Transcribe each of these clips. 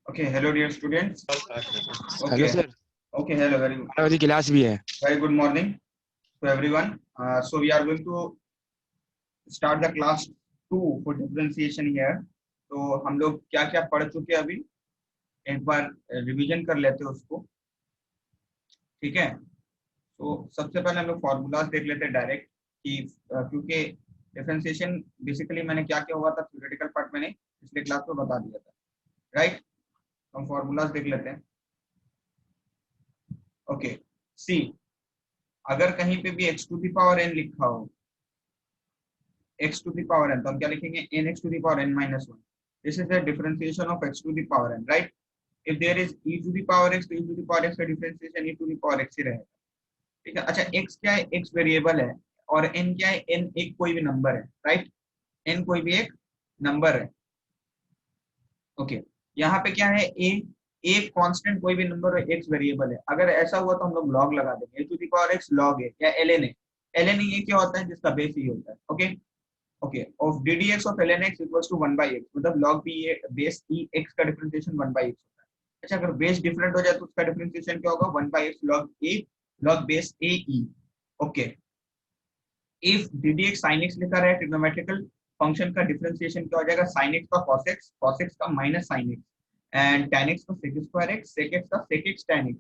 Okay, hello dear students. Hello Okay, sir. okay, hello, 12 बजे class भी है। very good morning to everyone. So we are going to start the class 2 for differentiation here. तो हम लोग क्या क्या पढ़ चुके हैं अभी एक बार रिवीजन कर लेते हैं उसको, ठीक है। तो सबसे पहले हम लोग फॉर्मूलाज देख लेते हैं डायरेक्ट कि क्योंकि डिफरेंशिएशन बेसिकली मैंने क्या क्या हुआ था थ्योरेटिकल पार्ट मैंने पिछले क्लास में बता दिया था, राइट। हम फॉर्मूलाज देख लेते हैं। ओके, सी अगर कहीं पे भी x to the power n लिखा हो, x to the power n, तो हम क्या लिखेंगे n x to the power n minus 1. This is the differentiation of x to the power n, right. If there is e to the power x, तो e to the power x का differentiation e to the power x ही रहेगा, ठीक है। अच्छा, x क्या है? x variable है और n क्या है? n एक कोई भी नंबर है, राइट। n कोई भी एक नंबर है, ओके। यहाँ पे क्या है? a एक कांस्टेंट कोई भी नंबर है, x वेरिएबल है। अगर ऐसा हुआ तो हम लोग log लगा देंगे, a to the power x log a या ln a। ln a ये क्या होता है? जिसका बेस ही होता है, okay. Okay, of ddx of ln x equals to 1 by x, मतलब log b ये बेस e x का डिफरेंशिएशन 1 by x होता है। अच्छा, अगर बेस डिफरेंट हो जाए तो उसका डिफरेंशिएशन क्या होगा? 1 by x log a log base a e, okay. If ddx sin x लिखा रहा है, ट्रिग्नोमेट्रिकल फंक्शन का डिफरेंशिएशन क्या हो जाएगा? sin x का cos x, cos x का minus sin x, and tan x का sec square x, sec x का sec x tan x,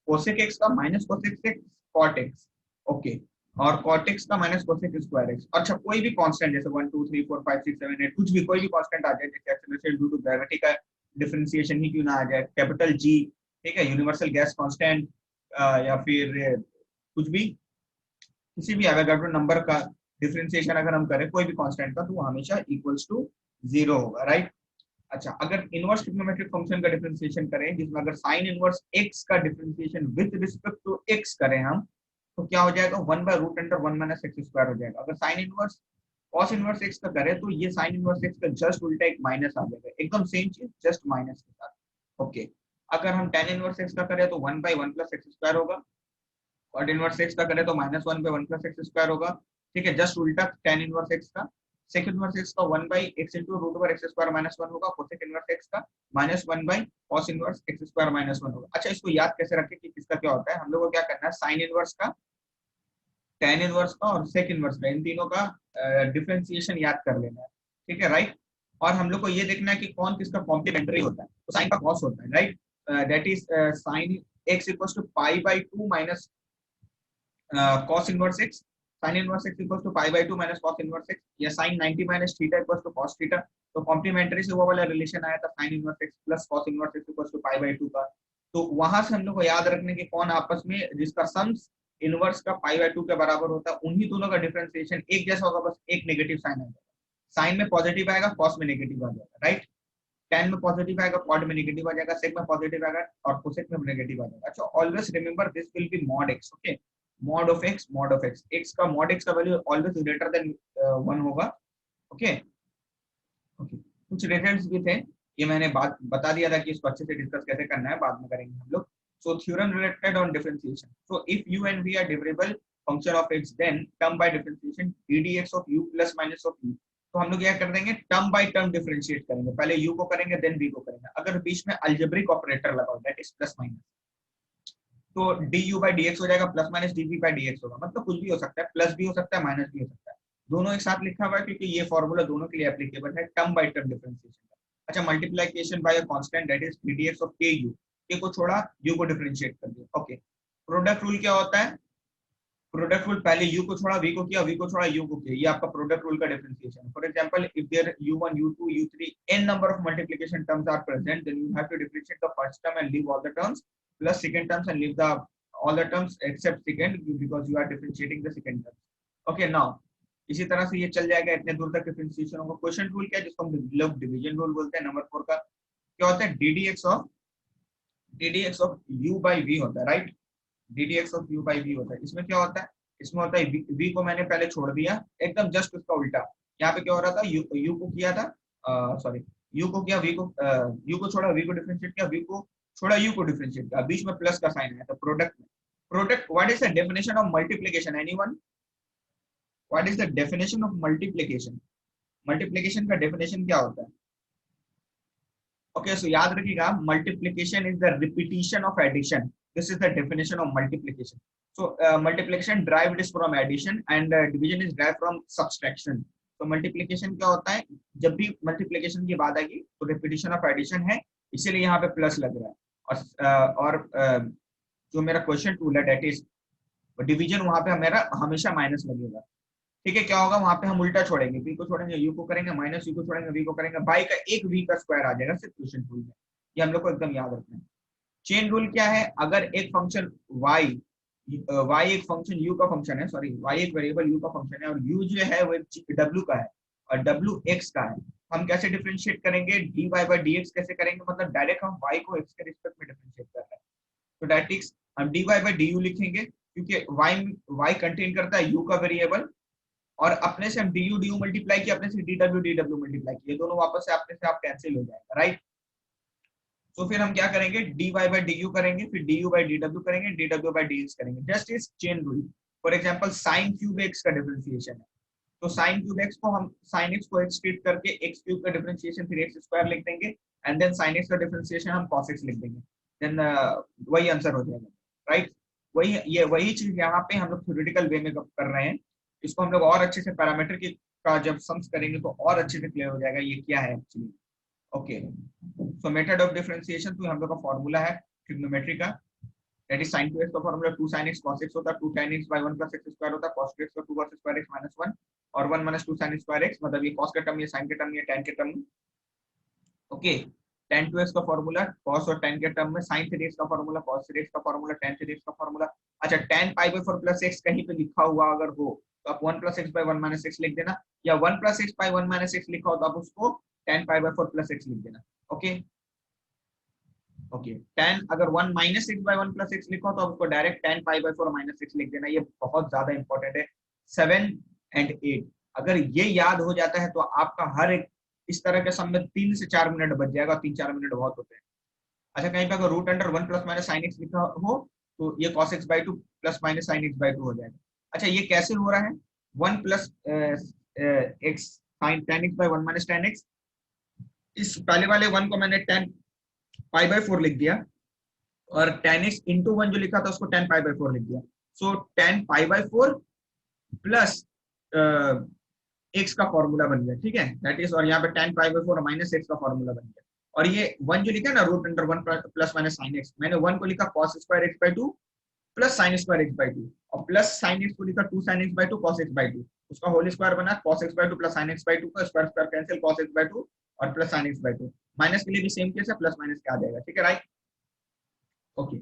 cosec x का minus cosec x cot x, okay. और cot x का minus cosec square x। अच्छा, कोई भी constant जैसे 1 2 3 4 5 6 7 8 कुछ भी कोई भी कांस्टेंट आ जाए, जैसे एक्सेलरेशन ड्यू टू ग्रेविटी का डिफरेंशिएशन ही क्यों ना आ जाए, कैपिटल जी, ठीक है, यूनिवर्सल गैस कांस्टेंट, या फिर कुछ भी, किसी भी एवोगाड्रो नंबर का डिफरेंशिएशन अगर हम करें कोई भी कांस्टेंट का, तो वो हमेशा इक्वल्स टू 0 होगा, राइट। अच्छा, अगर इनवर्स ट्रिग्नोमेट्रिक फंक्शन का डिफरेंशिएशन करें जिसमें अगर साइन इनवर्स x का differentiation with respect to x करें हम, तो क्या हो जाएगा? 1 by root under 1 minus X square हो जाएगा। अगर sine inverse cos inverse x का करें तो ये साइन इनवर्स x का जस्ट उल्टा एक माइनस आ जाएगा, एकदम सेम चीज जस्ट माइनस के साथ, ओके। अगर हम tan इनवर्स x का करें तो 1 बाय 1 प्लस एक्स स्क्वायर होगा, कॉट इनवर्स एक्स का करें तो minus 1 by 1 plus X square होगा, ठीक है, जस्ट उल्टा tan इनवर्स एक्स का। सेक इनवर्स एक्स का 1 by X into root over X square minus 1 होगा, कोसेक इनवर्स एक्स का minus 1 by cos inverse X square minus 1 होगा। अच्छा, इसको याद कैसे रखें कि किसका क्या होता है? हम लोग को क्या करना है? साइन इनवर्स का, tan इनवर्स का और सेक इनवर्स का, इन तीनों का डिफरेंशिएशन याद कर लेना है, ठीक है, राइट। और हम लोग को ये देखना है कि कौन किसका कॉम्प्लीमेंट्री होता है। तो साइन का कॉस होता है, right, that is sine X equals to pi by 2 minus cos inverse x, sin inverse x equals to pi by 2 minus cos inverse x, या sin 90 minus theta equals to cos theta. तो complementary से वो वाला relation आया था sin inverse x plus cos inverse x equals to pi by 2 का। तो वहां से हम लोग को याद रखने के कौन आपस में जिसका सम्स इनवर्स का पाई बाय 2 के बराबर होता है, उन्हीं दोनों का डिफरेंशिएशन एक जैसा होगा, बस एक नेगेटिव साइन आएगा। साइन में पॉजिटिव आएगा, cos में नेगेटिव आ जाएगा, राइट। tan में पॉजिटिव आएगा, cot में नेगेटिव आ जाएगा, sec में पॉजिटिव आएगा और cosec में नेगेटिव आ जाएगा। अच्छा, always remember this will B mod x, okay. mod of x, mod of x, x का mod x का वैल्यू ऑलवेज ग्रेटर देन 1 होगा, ओके। ओके, कुछ रिजल्ट्स भी थे, ये मैंने बात बता दिया था कि इसको अच्छे से डिस्कस कैसे करना है, बाद में करेंगे हम लोग। So theorem related on differentiation, so if u and v are derivable function of x, then term by differentiation ddx of u plus minus of u। तो हम लोग क्या कर देंगे? टर्म बाय टर्म डिफरेंशिएट करेंगे, पहले u को करेंगे देन v को करेंगे। अगर बीच में अलजेब्रिक ऑपरेटर लगाओ, दैट इज प्लस माइनस, तो du by dx हो जाएगा, plus minus dv by dx होगा, मतलब कुछ भी हो सकता है, प्लस भी हो सकता है माइनस भी हो सकता है, दोनों एक साथ लिखा हुआ है क्योंकि ये फॉर्मूला दोनों के लिए एप्लीकेबल है, टर्म बाय टर्म डिफरेंशिएशन का। अच्छा, multiplication bye a constant that is ddx of ku, k को छोड़ा u को डिफरेंशिएट कर दिया, ओके। प्रोडक्ट रूल क्या होता है? प्रोडक्ट रूल पहले u को छोड़ा v को किया, v को छोड़ा u को किया, ये आपका प्रोडक्ट रूल का डिफरेंशिएशन है। For example, if there u1 u2 u3 n number of multiplication terms are present, then you have to differentiate the first term and leave all the terms, plus second terms and leave the all the terms except second, because you are differentiating the second term, okay। now इसी तरह से ये चल जाएगा, इतने दूर तक differentiation होगा। क्वेश्चन रूल क्या है? जिसको हम लोग डिवीजन रूल बोलते हैं, नंबर 4 का क्या होता है? ddx of u by v होता है, right. ddx of u by v होता है। इसमें क्या होता है? इसमें होता है v को मैंने पहले छोड़ दिया, एकदम जस्ट उसका उल्टा। यहाँ पे क्या हो रहा था? u को किया था, सॉरी, u को किया, v को u को छोड़ा, v को डिफरेंशिएट किया, v को छोड़ा, u को डिफरेंशिएट किया, बीच में प्लस का साइन आया था प्रोडक्ट में। Product, what is the definition of multiplication? Anyone? What is the definition of multiplication? Multiplication का डेफिनेशन क्या होता है? ओके, सो याद रखिएगा, multiplication is the repetition of addition. This is the definition of multiplication. So multiplication derived is from addition and division is derived from subtraction. तो multiplication क्या होता है, जब भी मल्टीप्लीकेशन की बात आएगी तो रिपीटिशन ऑफ एडिशन है, इसीलिए यहाँ पे प्लस लग रहा है. जो मेरा क्वेश्चन टूल है डेट इज डिवीजन, वहां पे मेरा हमेशा माइनस लगेगा. ठीक है, क्या होगा वहां पे, हम उल्टा छोड़ेंगे, बी को छोड़ेंगे यू को करेंगे, माइनस यू को छोड़ेंगे वी को करेंगे, बाई का एक वी का स्क्वायर आ जाएगा सिर्फ क्वेश्चन टूल में. ये हम लोग को एकदम याद रखना है. चेन रूल क्या है, अगर एक फंक्शन y, y एक फंक्शन u का फंक्शन है, सॉरी y एक वेरिएबल u का फंक्शन है, और u जो है वो w का है और w x का है, हम कैसे डिफरेंशिएट करेंगे, dy बाय dx कैसे करेंगे, मतलब डायरेक्ट हम y को x के रिस्पेक्ट में डिफरेंशिएट कर रहे हैं. तो दैट इज हम dy बाय du लिखेंगे, क्योंकि y कंटेन करता है u का वेरिएबल, और अपने से हम du मल्टीप्लाई किया, अपने से dw मल्टीप्लाई किया, दोनों वापस से अपने से आप कैंसिल हो जाएगा, राइट. तो फिर हम क्या करेंगे, dy बाय du करेंगे, फिर du बाय dw करेंगे, dw बाय dx करेंगे. Just is chain rule. For example sin cube x का डिफरेंशिएशन है, तो sin क्यूब x को हम sin x को x ट्रीट करके x क्यूब का डिफरेंशिएशन फिर x स्क्वायर लिख देंगे, एंड देन sin x का डिफरेंशिएशन हम cos x लिख देंगे, देन वही आंसर हो जाएगा, राइट. वही चीज यहाँ पे हम लोग थ्योरेटिकल वे में कर रहे हैं. इसको हम लोग और अच्छे से पैरामीटर की का जब सम्स करेंगे तो और अच्छे से क्लियर हो जाएगा ये क्या है actually. Okay, so method of differentiation, तो हम लोग का फॉर्मूला है ट्रिग्नोमेट्री का, दैट इज sin 2x का formula 2 sin x cos x होता है, 2 tan x by 1 plus x square होता है, cos 2x का 2 cos स्क्वायर x minus 1, और 1 minus 2 sin स्क्वायर x, मतलब ये cos का टर्म, ये sin के टर्म, ये tan के टर्म. ओके, tan 2x का फॉर्मूला cos और tan के टर्म में, sin 3x का फॉर्मूला cos 3x का फॉर्मूला, tan 3x का फॉर्मूला. अच्छा, tan pi by 4 plus x कहीं पे लिखा हुआ अगर हो तो आप 1 plus x by 1 minus x लिख देना, या 1 plus x by 1 minus x लिखा हो तो आप उसको tan pi by 4 plus x लिख देना. ओके ओके, tan अगर 1 minus x by 1 plus x लिखा हो तो आप उसको direct tan pi by 4 minus x लिख देना. ये बहुत ज्यादा इंपॉर्टेंट है. 7 and 8 अगर ये याद हो जाता है तो आपका हर एक इस तरह के सम में 3 से 4 मिनट बच जाएगा. 3-4 मिनट बहुत होते हैं. अच्छा, कहीं पे अगर root under 1 plus minus sine X लिखा हो तो ये cos x by 2 plus minus sine x by 2 हो जाएगा. अच्छा, ये कैसे हो रहा है, 1 plus x sine tan x by 1 minus tan x, इस पहले वाले 1 को मैंने tan pi by 4 लिख दिया, और tan x into 1 जो लिखा था उसको tan pi by 4 लिख दिया. सो tan pi by 4 plus x का फॉर्मूला बन गया. ठीक है, दैट इज, और यहाँ पे tan pi by 4 minus x का फॉर्मूला बन गया. और ये 1 जो लिखा है ना, root under 1 plus minus sine x, मैंने 1 को लिखा cos square x by 2 plus sine square x by 2, और प्लस साइन x को लिखा 2 sin x by 2 cos x by 2, उसका होल स्क्वायर बना cos x by 2 plus sin x by 2 का square square cancel, cos x by 2 और plus sin x by 2. Minus के लिए भी सेम केस है, प्लस माइनस क्या आ जाएगा. ठीक है, राइट. ओके,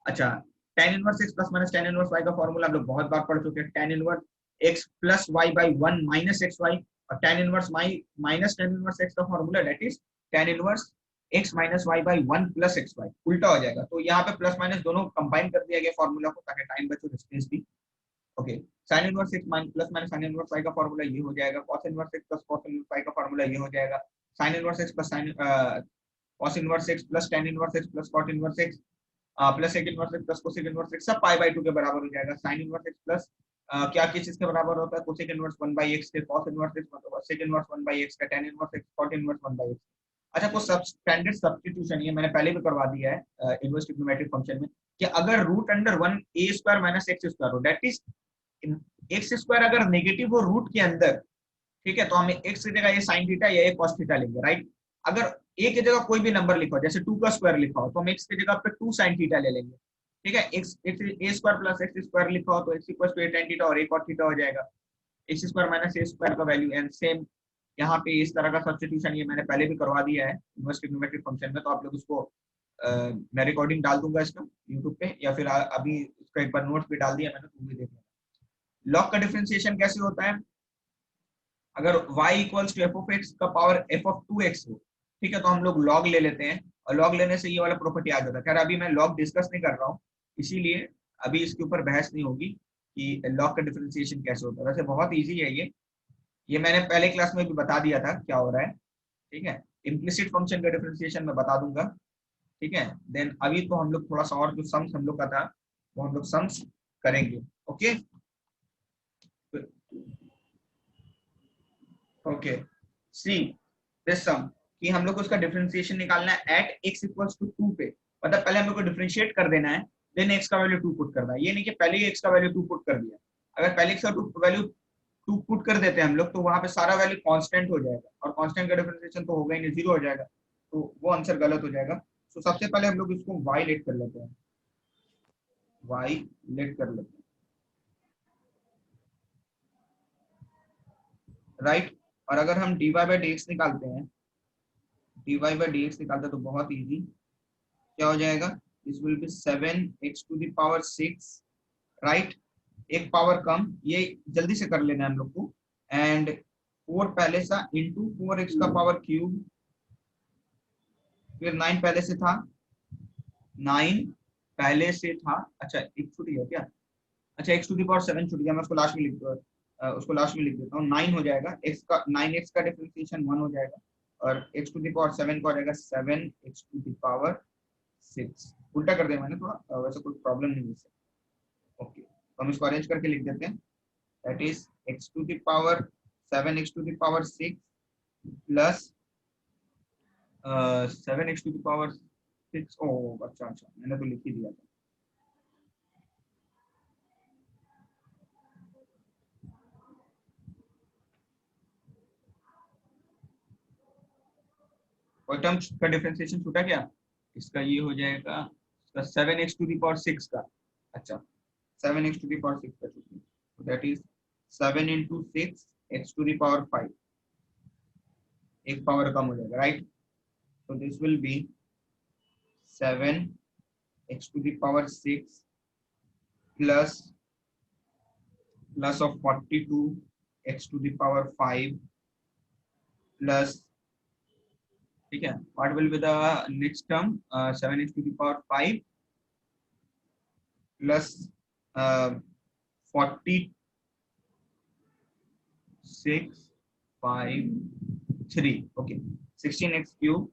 अच्छा, tan inverse x plus minus tan inverse y का फॉर्मूला हम लोग बहुत बार पढ़ चुके हैं. tan inverse x plus y by 1 minus xy, और tan inverse y minus tan inverse x का formula that is tan inverse x minus y by 1 plus xy, उल्टा हो जाएगा. तो यहाँ पे प्लस माइनस दोनों कंबाइन कर दिया गया फॉर्मूला को, ताकि टाइम बचे और स्पेस भी. Okay, sin inverse x plus minus sin inverse y का फॉर्मूला ये हो जाएगा, cos inverse x plus cos inverse y का फॉर्मूला ये हो जाएगा, sin inverse x plus sin cos inverse x plus tan inverse x plus cot inverse x plus sec inverse x plus cosec inverse x सब पाई by 2 के बराबर हो जाएगा. sin inverse x plus क्या किस चीज के बराबर होता है, cosec इनवर्स 1 by x के, cos इनवर्स x मतलब sec इनवर्स 1 by x का, tan inverse x cot inverse 1 by x. अच्छा, कुछ सब स्टैंडर्ड सब्स्टिट्यूशन ये मैंने पहले भी करवा दिया है इनवर्स ट्रिग्नोमेट्रिक फंक्शन में, कि अगर root under 1 a square minus x square हो, दैट इज x स्क्वायर अगर नेगेटिव हो रूट के अंदर, ठीक है, तो हमें x की जगह ये sin थीटा या ये cos थीटा लेंगे, राइट. अगर a की जगह कोई भी नंबर लिखा हो, जैसे 2 का स्क्वायर लिखा हो, तो हम x की जगह पे 2 sin थीटा ले लेंगे. ठीक है, x a square plus x square लिखा हो तो x equals to a tan theta और a cot थीटा हो जाएगा. x square minus a square का वैल्यू, एंड सेम यहाँ पे इस तरह का सब्स्टिट्यूशन ये मैंने पहले भी करवा दिया है इनवर्स ट्रिग्नोमेट्रिक फंक्शन में, तो आप लोग उसको मैं रिकॉर्डिंग डाल दूंगा इसका यूट्यूब पे, या फिर अभी उसका एक बार नोट्स भी डाल दिया मैंने, तो भी देख लेना. लॉग का डिफरेंशिएशन कैसे होता है, अगर y equals to F of X का पावर एफ ऑफ 2x हो, ठीक है, तो हम लोग लॉग ले लेते हैं, और लॉग लेने से ये वाला प्रॉपर्टी आ जाता है. खैर अभी मैं लॉग डिस्कस नहीं कर रहा हूँ, इसीलिए अभी इसके ऊपर बहस नहीं होगी कि लॉग का डिफरेंशिएशन कैसे होता है. वैसे बहुत ईजी है ये मैंने पहले क्लास में भी बता दिया था क्या हो रहा है. ठीक है, इम्प्लिसिट फंक्शन का डिफरेंशिएशन मैं बता दूंगा. ठीक है, देन अभी तो हम लोग थोड़ा सा और जो सम्स हम लोग का था वो हम लोग सम्स करेंगे. ओके ओके, सी दिस सम, कि हम लोग को उसका डिफरेंशिएशन निकालना है एट x इक्वल्स टू 2 पे, मतलब पहले हम लोग को डिफरेंशिएट कर देना है, देन x का वैल्यू 2 पुट करना है। ये नहीं कि पहले ही x का वैल्यू 2 पुट कर दिया। अगर पहले x का वैल्यू 2 पुट कर देते हैं हम लोग, तो वहां पे सारा वैल्यू कांस्टेंट हो जाएगा, और कांस्टेंट का डिफरेंशिएशन तो होगा ही नहीं, जीरो हो जाएगा, तो वो आंसर गलत हो जाएगा। तो सबसे पहले हम लोग इसको y लेट कर लेते हैं, y लेट कर लेते हैं, राइट। और अगर हम dy बाई dx निकालते हैं, dy बाई dx निकालते हैं तो बहुत इजी, क्या हो जाएगा, this will be 7x to the power 6, right. एक पावर कम, ये जल्दी से कर लेना है हम लोग को, एंड 4 पहले सा इंटू 4x का पावर क्यूब, फिर 9 पहले से था, 9 पहले से था, अच्छा एक छूट गया क्या, अच्छा x टू द पावर 7 छूट गया, मैं उसको लास्ट में लिख देता हूँ, 9 हो जाएगा, x का 9x का डिफरेंशिएशन 1 हो जाएगा, और x टू द पावर 7 का हो जाएगा 7x टू द पावर 6। उल्टा कर दिया मैंने थोड़ा, वैसे कोई प्रॉब्लम नहीं है इससे। ओके, तो हम इसको अरेंज करके लिख देते हैं, that is x to the power 7x to the power 6 plus 7x to the power 6, ओ अच्छा अच्छा मैंने तो लिख ही दिया था। कोई टर्म का डिफरेंशिएशन छूटा क्या, इसका ये हो जाएगा, इसका 7x टू द पावर 6 का, अच्छा 7x टू द पावर 6 का छूट गया, that is 7 into 6 x to the power 5, एक पावर कम हो जाएगा, right. so this will be 7x to the power 6 plus of 42x to the power 5 plus, ठीक है, what will be the next term, 7x to the power 5 plus 46 5 3, okay, 16x cube,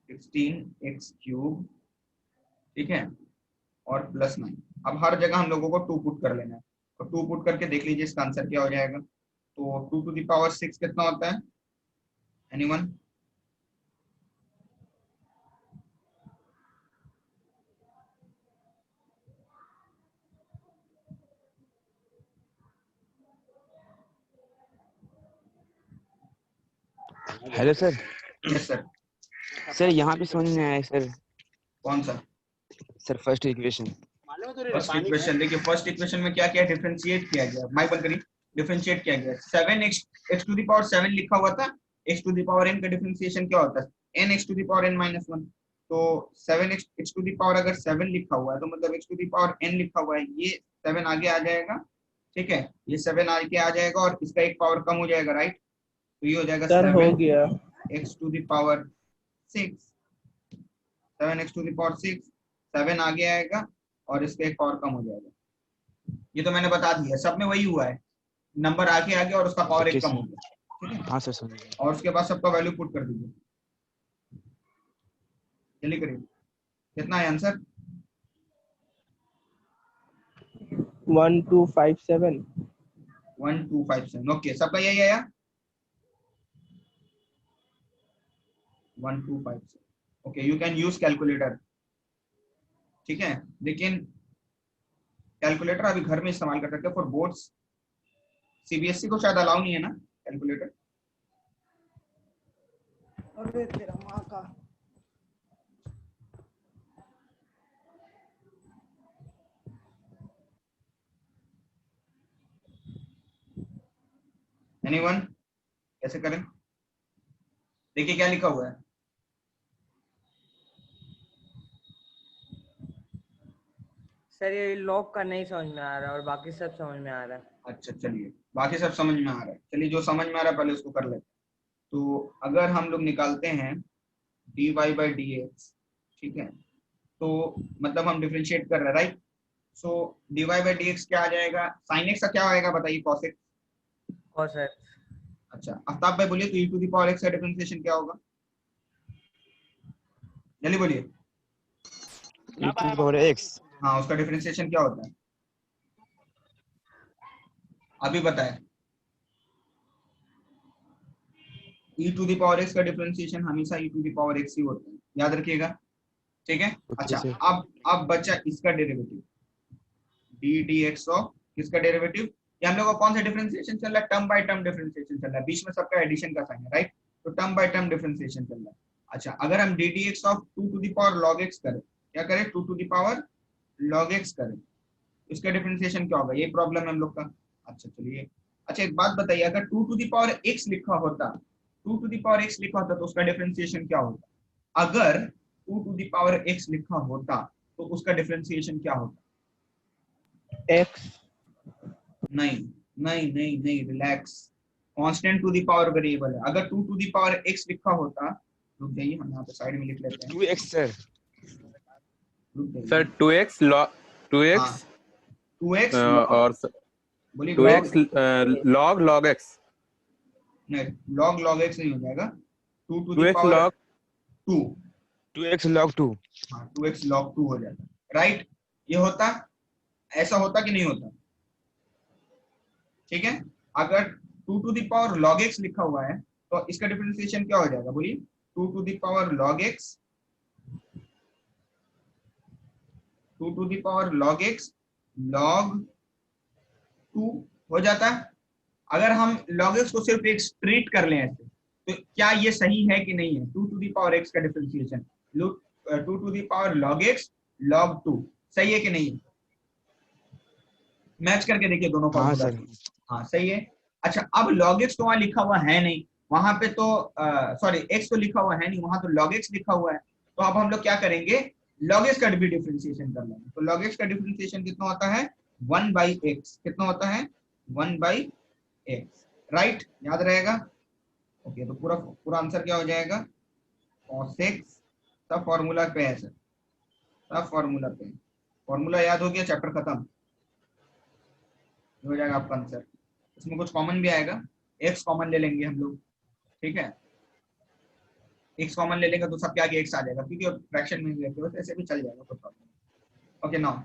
16x cube, ठीक है, और plus 9। अब हर जगह हम लोगों को 2 पुट कर लेना है, और 2 पुट करके देख लीजिए इसका आंसर क्या हो जाएगा। तो 2 टू द पावर 6 कितना होता है, anyone, hello sir. Yes sir. Sir यहाँ पे समझ में आया सर। कौन सा sir first equation. First equation, देखिए फर्स्ट इक्वेशन में क्या क्या डिफरेंशिएट किया गया, माइक बंद करिए, डिफरेंशिएट किया गया 7x टू द पावर 7 लिखा हुआ था, x to the power n का डिफरेंशिएशन क्या होता है, n x to the power n minus 1, तो 7x टू द पावर अगर 7 लिखा हुआ है तो मतलब x to the power n लिखा हुआ है, ये 7 आगे आ जाएगा, ठीक है, ये 7 आगे आ जाएगा और इसका एक पावर कम हो जाएगा, राइट। तो ये हो जाएगा 7x to the power 6, 7x to the power 6, 7 आगे आएगा और इसका एक पावर कम हो जाएगा। ये तो मैंने बता दिया, सब में वही हुआ है, नंबर आगे आ गया और उसका पावर एक कम हो गया, ठीक है। हाँ सर समझ गया। और उसके बाद सबका वैल्यू पुट कर दीजिए, जल्दी करिए, कितना है आंसर, 1257। 1257, ओके, सबका यही आया 1257, okay, you can use calculator, ठीक है, लेकिन कैलकुलेटर अभी घर में इस्तेमाल कर सकते हैं, फॉर बोर्ड्स, सीबीएसई को शायद अलाउ नहीं है ना कैलकुलेटर। अरे तेरा माँ का। एनीवन, कैसे करें, देखिए क्या लिखा हुआ है, सर ये लॉक का नहीं समझ में आ रहा और बाकी सब समझ में आ रहा है। अच्छा चलिए, बाकी सब समझ में आ रहा है, चलिए जो समझ में आ रहा है पहले उसको कर लेते हैं। तो अगर हम लोग निकालते हैं dy बाई dx, ठीक है, तो मतलब हम डिफरेंशिएट कर रहे हैं, right. So dy by dx क्या आ जाएगा, sin x का क्या आएगा बताइए, cos x, और सर अच्छा आफ्ताब भाई बोलिए, तो e to the power x का डिफरेंशिएशन क्या होगा, जल्दी बोलिए, e to the power x। हाँ उसका डिफरेंशिएशन क्या होता है, अभी बताएं, e to the power x का डिफरेंशिएशन हमेशा e to the power x ही होता है, याद रखिएगा, ठीक है। ओके अच्छा, सर। अब बचा इसका डेरिवेटिव d dx ऑफ किसका डेरिवेटिव, ये हम लोग का कौन सा डिफरेंशिएशन चल रहा है, टर्म बाय टर्म डिफरेंशिएशन चल रहा है, बीच में सबका एडिशन का साइन है, राइट, तो टर्म बाय टर्म डिफरेंशिएशन चल रहा है। अच्छा, अगर हम d dx of 2 to the power log x करें, क्या करें, 2 to the power log x करें, इसका डिफरेंशिएशन क्या होगा, ये प्रॉब्लम है हम लोग का। अच्छा चलिए, अच्छा एक बात बताइए, अगर 2 टू द पावर x लिखा होता, 2 टू द पावर x लिखा होता तो उसका डिफरेंशिएशन क्या होता, अगर 2 टू द पावर x लिखा होता तो उसका डिफरेंशिएशन क्या होता, x नहीं नहीं नहीं नहीं, relax, constant to the power variable है, अगर 2 टू द पावर x लिखा होता, रुक जाइए हम यहाँ पे साइड में लिख लेते हैं, 2x सर। रुक जाइए, सर 2x log 2x हाँ 2x और बोलिए 2x log x, नहीं log x नहीं हो जाएगा, 2 to the 2x power log 2, 2x log 2। हाँ 2x log 2 हो जाता, राइट, ये होता, ऐसा होता कि नहीं होता, ठीक है। अगर 2 to the power log x लिखा हुआ है तो इसका डिफरेंशिएशन क्या हो जाएगा, बोलिए, 2 to the power log x, 2 to the power log x log 2 हो जाता है। अगर हम log x को सिर्फ एक स्ट्रीट कर लें ऐसे, तो क्या ये सही है कि नहीं है, 2 टू द पावर x का differentiation 2 to the power log x log 2 सही है कि नहीं है, मैच करके देखिए दोनों हाँ फॉर्मूला, सर। हाँ सही है। अच्छा, अब log x तो वहां लिखा हुआ है नहीं, वहां पे तो सॉरी x तो लिखा हुआ है नहीं, वहां तो log x लिखा हुआ है, तो अब हम लोग क्या करेंगे, log x का भी डिफरेंशिएशन कर लेंगे, तो log x का डिफरेंशिएशन कितना होता है, 1 by x, कितना होता है, 1 by x, राइट, याद रहेगा। ओके, तो पूरा पूरा आंसर क्या हो जाएगा, cos x, सब फॉर्मूला पे है सर, सब फॉर्मूला पे, फॉर्मूला याद हो गया, चैप्टर खत्म हो जाएगा आपका आंसर। इसमें कुछ कॉमन भी आएगा, x कॉमन ले लेंगे हम लोग, ठीक है, x कॉमन ले लेंगे तो सबके आगे x आ जाएगा, क्योंकि फ्रैक्शन में लेते हो तो ऐसे भी चल जाएगा, कोई problem. Okay now,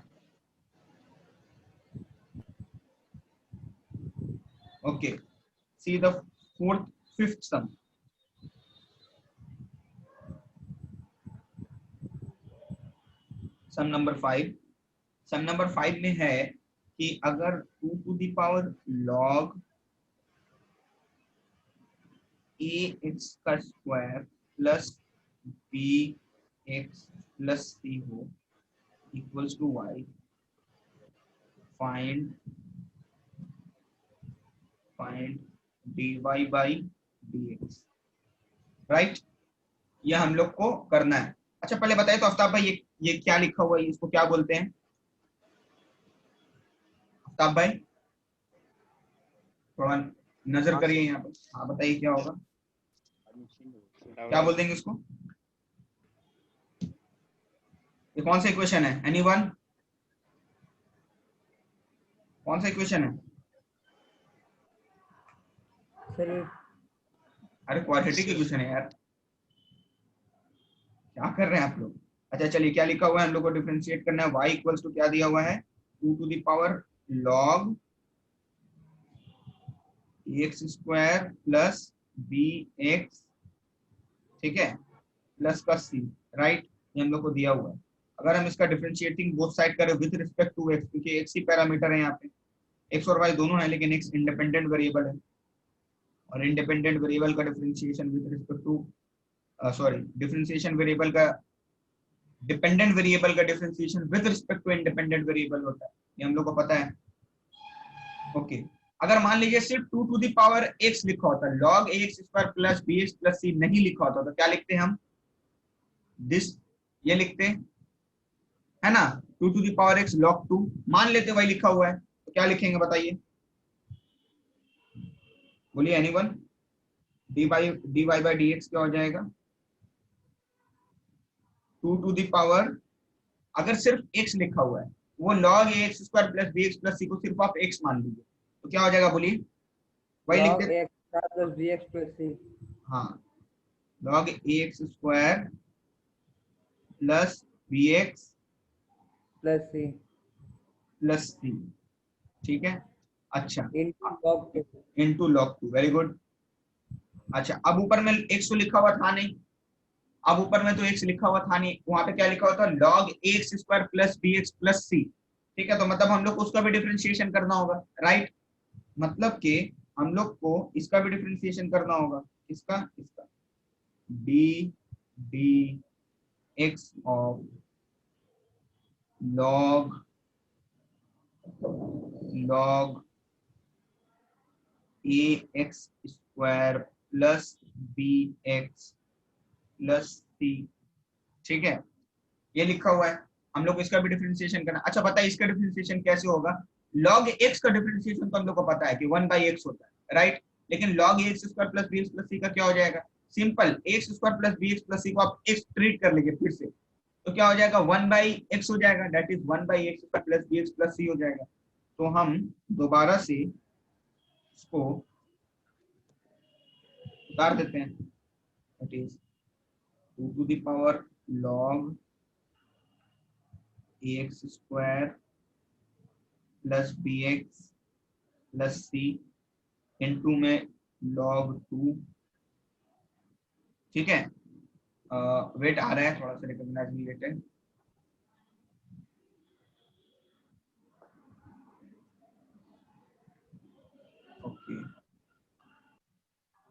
okay, see the fourth fifth sum, sum number 5, sum number 5 में है कि अगर 2 to the power log ax का square plus bx plus c हो equals to y, find dy by dx, right, ये हम लोग को करना है। अच्छा पहले बताइए तो आफ्ताब भाई, ये क्या लिखा हुआ है, इसको क्या बोलते हैं, आफ्ताब भाई थोड़ा नजर करिए यहाँ पे, हाँ बताइए क्या होगा, क्या बोल देंगे इसको, ये कौन सा इक्वेशन है, एनीवन, कौन सा इक्वेशन है, सर अरे क्वाड्रेटिक इक्वेशन है यार, क्या कर रहे हैं आप लोग। अच्छा चलिए, क्या लिखा हुआ है, हम लोग को डिफरेंशिएट करना है, y इक्वल्स टू क्या दिया हुआ है, 2 to the power log x square plus bx, ठीक है, प्लस का c, राइट, ये हम लोग को दिया हुआ है। अगर हम इसका डिफरेंशिएटिंग बोथ साइड करें विद रिस्पेक्ट टू x, क्योंकि x ही पैरामीटर है यहाँ पे, x और y दोनों है, लेकिन x इंडिपेंडेंट वेरिएबल है, और इंडिपेंडेंट वेरिएबल का differentiation with respect to sorry differentiation variable का, डिपेंडेंट वेरिएबल का differentiation with respect to independent variable होता है, ये हम लोग को पता है। ओके, अगर मान लीजिए सिर्फ 2 टू द पावर x लिखा होता, log ax square plus bx plus c नहीं लिखा होता, तो क्या लिखते हैं हम, दिस, ये लिखते है ना, 2 to the power x log 2, मान लेते वही लिखा हुआ है, तो क्या लिखेंगे बताइए, बोलिए एनीवन, dy by dx क्या हो जाएगा, 2 टू द पावर, अगर सिर्फ x लिखा हुआ है, वो log ax square plus bx plus c को सिर्फ आप x मान लीजिए, तो क्या हो जाएगा, बोलिए, वही log लिखते, x plus bx plus c, हाँ log ax square plus bx plus c plus c, ठीक है। अच्छा, into log 2, into log 2, very good, अच्छा, अब ऊपर में x तो लिखा हुआ था नहीं, अब ऊपर में तो x लिखा हुआ था नहीं, वहां पे क्या लिखा हुआ था, log ax square plus bx plus c। ठीक है, तो मतलब हम लोग को उसका भी डिफरेंशिएशन करना होगा, राइट। मतलब कि हम लोग को इसका भी डिफरेंशिएशन करना होगा, इसका इसका d dx of log ax square plus bx plus c। ठीक है, ये लिखा हुआ है, हम लोग को इसका भी डिफरेंशिएशन करना। अच्छा बताइए इसका डिफरेंशिएशन कैसे होगा। log x का डिफरेंशिएशन तो हम लोग को पता है कि 1/x होता है, राइट। लेकिन log ax square plus bx plus c का क्या हो जाएगा, simple ax square plus bx plus c को आप x ट्रीट कर लीजिए फिर से, तो क्या हो जाएगा 1/x हो जाएगा, that is 1/x square plus bx plus c हो जाएगा। तो हम दोबारा से इसको उतार देते हैं, that is 2 to the power log ax square plus bx plus c into में log 2। ठीक है, वेट आ रहा है थोड़ा सा, रिकॉग्नाइज मी लेटर। ओके,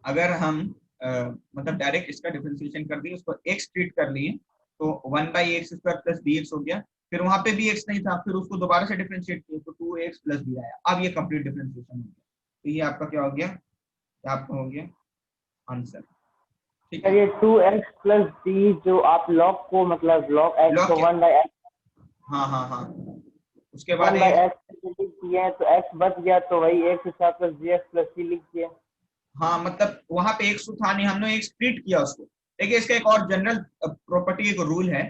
अगर हम मतलब डायरेक्ट इसका डिफरेंशिएशन कर दिए, उसको x ट्रीट कर लिए, तो 1/x स्क्वायर प्लस bx हो गया, फिर वहां पे भी x नहीं था, फिर उसको दोबारा से डिफरेंशिएट किए तो 2x प्लस b आया। अब ये कंप्लीट डिफरेंशिएशन हो गया, तो ये आपका क्या हो गया, ये आपका हो गया आंसर। ठीक सर है, ये 2x प्लस b जो आप log को मतलब log x log को क्या, 1/x हाँ हाँ हाँ, उसके बाद 1/x लिख दिए हैं, तो x बच गया, तो वही x square plus bx plus c लिख दिए। हाँ मतलब वहां पे x तो था नहीं, हमने x ट्रीट किया उसको। देखिए इसका एक और जनरल प्रॉपर्टी, एक रूल है,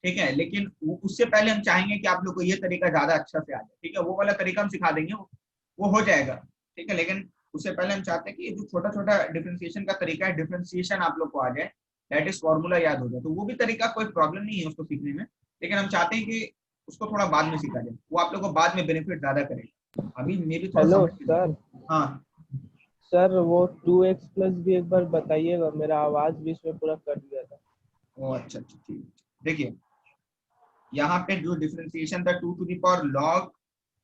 ठीक है, लेकिन उससे पहले हम चाहेंगे कि आप लोग को ये तरीका ज्यादा अच्छा से आ जाए। ठीक है, वो वाला तरीका हम सिखा देंगे, वो हो जाएगा। ठीक है, लेकिन उससे पहले हम चाहते हैं कि जो छोटा छोटा डिफरेंशिएशन का तरीका है, डिफरेंशिएशन आप लोग को आ जाए, दैट इज फॉर्मूला याद हो जाए, तो वो भी तरीका कोई प्रॉब्लम नहीं है उसको सीखने में, लेकिन हम चाहते हैं कि उसको थोड़ा बाद में सीखा जाए, वो आप लोग को बाद में बेनिफिट ज्यादा करेगा, अभी मेरी थोड़ा हेलो समझ में नहीं। सर, हाँ सर वो 2x प्लस b एक बार बताइएगा, मेरा आवाज बीच में पूरा कट गया था। ओ अच्छा अच्छा, ठीक। देखिए यहाँ पे जो डिफरेंशिएशन था 2 to the power log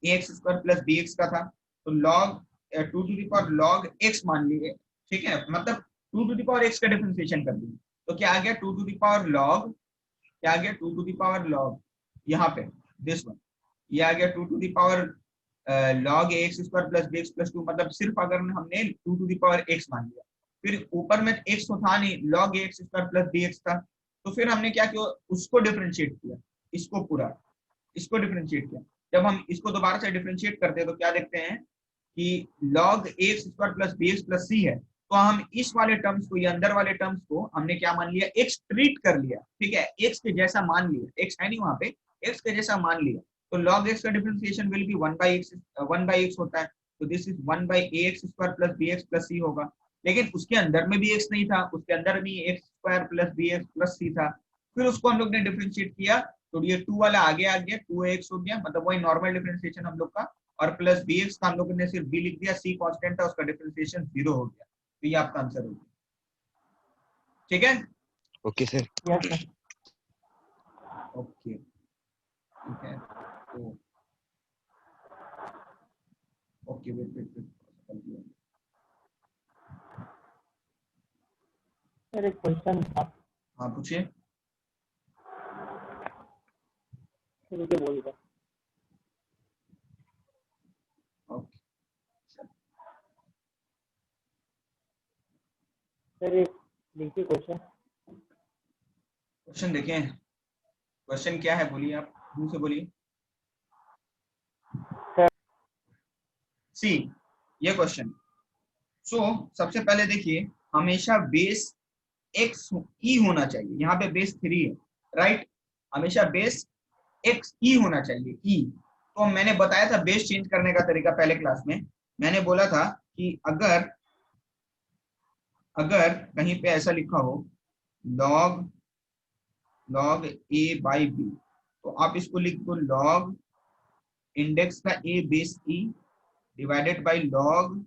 ax square plus bx का था, तो log 2 to the power log x मान लिए। ठीक है, मतलब 2 टू द पावर x का डिफरेंशिएशन कर दिए, तो क्या आ गया 2 टू द पावर log, क्या आ गया 2 टू द पावर log, यहाँ पे दिस वन, ये आ गया 2 to the power log ax square plus bx plus 2, मतलब सिर्फ अगर हमने 2 टू द पावर x मान लिया, फिर ऊपर में x तो था नहीं, log ax square plus bx था, तो फिर हमने क्या किया, उसको डिफरेंशिएट किया, इसको पूरा, इसको डिफरेंशिएट किया। जब हम इसको दोबारा से डिफरेंशिएट करते हैं तो क्या देखते हैं कि log ax square plus bx plus c है, तो हम इस वाले टर्म्स को, ये अंदर वाले टर्म्स को हमने क्या मान लिया, x ट्रीट कर लिया। ठीक है, x के जैसा मान लिया, x है नहीं वहां पे, x के जैसा मान लिया, तो log x का डिफरेंशिएशन विल बी 1/x होता है, तो this is 1/ax square plus bx plus c होगा। लेकिन उसके अंदर में भी x नहीं था, उसके अंदर भी x square plus bx plus c था, फिर उसको हम लोग ने डिफरेंशिएट किया, तो ये 2 वाला आगे आ गया, 2x हो गया, मतलब वही नॉर्मल डिफरेंशिएशन हम लोग का, और प्लस bx का हम लोग ने सिर्फ b लिख दिया, c कांस्टेंट था, उसका डिफरेंशिएशन 0 हो गया, तो ये आपका आंसर हो गया। ठीक है, okay sir. Yes sir. Okay ठीक है, तो okay wait wait wait, sir एक क्वेश्चन था, हाँ पूछिए। फिर मुझे बोल दो। ओके, सर एक देखिए क्वेश्चन। क्वेश्चन देखें, क्वेश्चन क्या है बोलिए, आप मुंह से बोलिए। सी, ये क्वेश्चन, सो सबसे पहले देखिए, हमेशा बेस एक्स ई होना चाहिए, यहाँ पे बेस 3 है, राइट, हमेशा बेस एक्स ई होना चाहिए, ई। तो मैंने बताया था बेस चेंज करने का तरीका पहले क्लास में, मैंने बोला था कि अगर अगर कहीं पे ऐसा लिखा हो log a बाई b, तो आप इसको लिख दो log इंडेक्स का a base e divided by log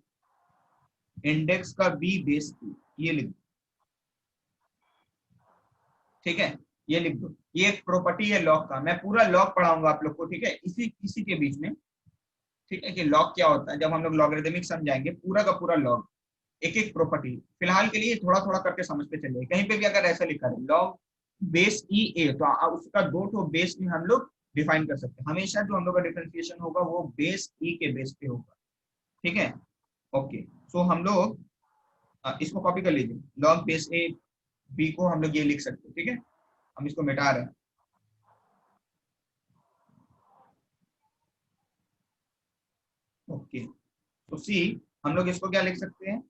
index का b बेस e, ये लिख दो, ठीक है, ये लिख दो। ये एक प्रॉपर्टी है लॉग का, मैं पूरा लॉग पढ़ाऊंगा आप लोग को, ठीक है, इसी के बीच में, ठीक है, कि लॉग क्या होता है। जब हम लोग लॉगरिदमिक समझाएंगे पूरा का पूरा लॉग, एक एक प्रॉपर्टी, फिलहाल के लिए थोड़ा थोड़ा करके समझते चलिए। कहीं पे भी अगर ऐसा लिखा है लॉग बेस ई ए, तो उसका दो ठो बेस में हम लोग डिफाइन कर सकते हैं। हमेशा जो हम लोग का डिफरेंशिएशन होगा वो बेस ई के बेस पे होगा, ठीक है। ओके, सो हम लोग इसको कॉपी कर लीजिए, लॉग बेस ए बी को हम लोग ये लिख सकते हैं, ठीक है। हम इसको मिटा रहे हैं। ओके, तो सी हम लोग इसको क्या लिख सकते हैं,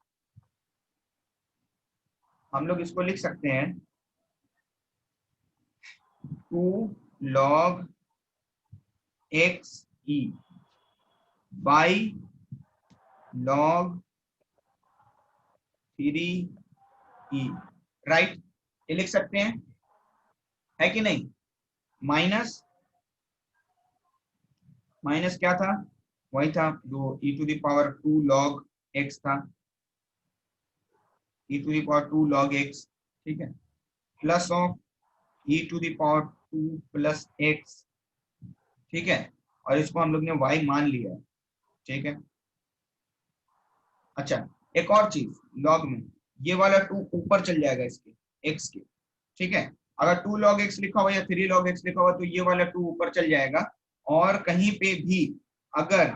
हम लोग इसको लिख सकते हैं 2 log x e by log 3 e, right, ये लिख सकते हैं, है कि नहीं। माइनस माइनस क्या था, वही था जो e to the power 2 log x था, e to the power 2 log x, ठीक है, plus of e to the power 2 plus x, ठीक है, और इसको हम लोग ने y मान लिया है, ठीक है। अच्छा, एक और चीज, log में ये वाला 2 ऊपर चल जाएगा इसके x के, ठीक है। अगर 2 log x लिखा हुआ या 3 log x लिखा हुआ तो ये वाला 2 ऊपर चल जाएगा। और कहीं पे भी अगर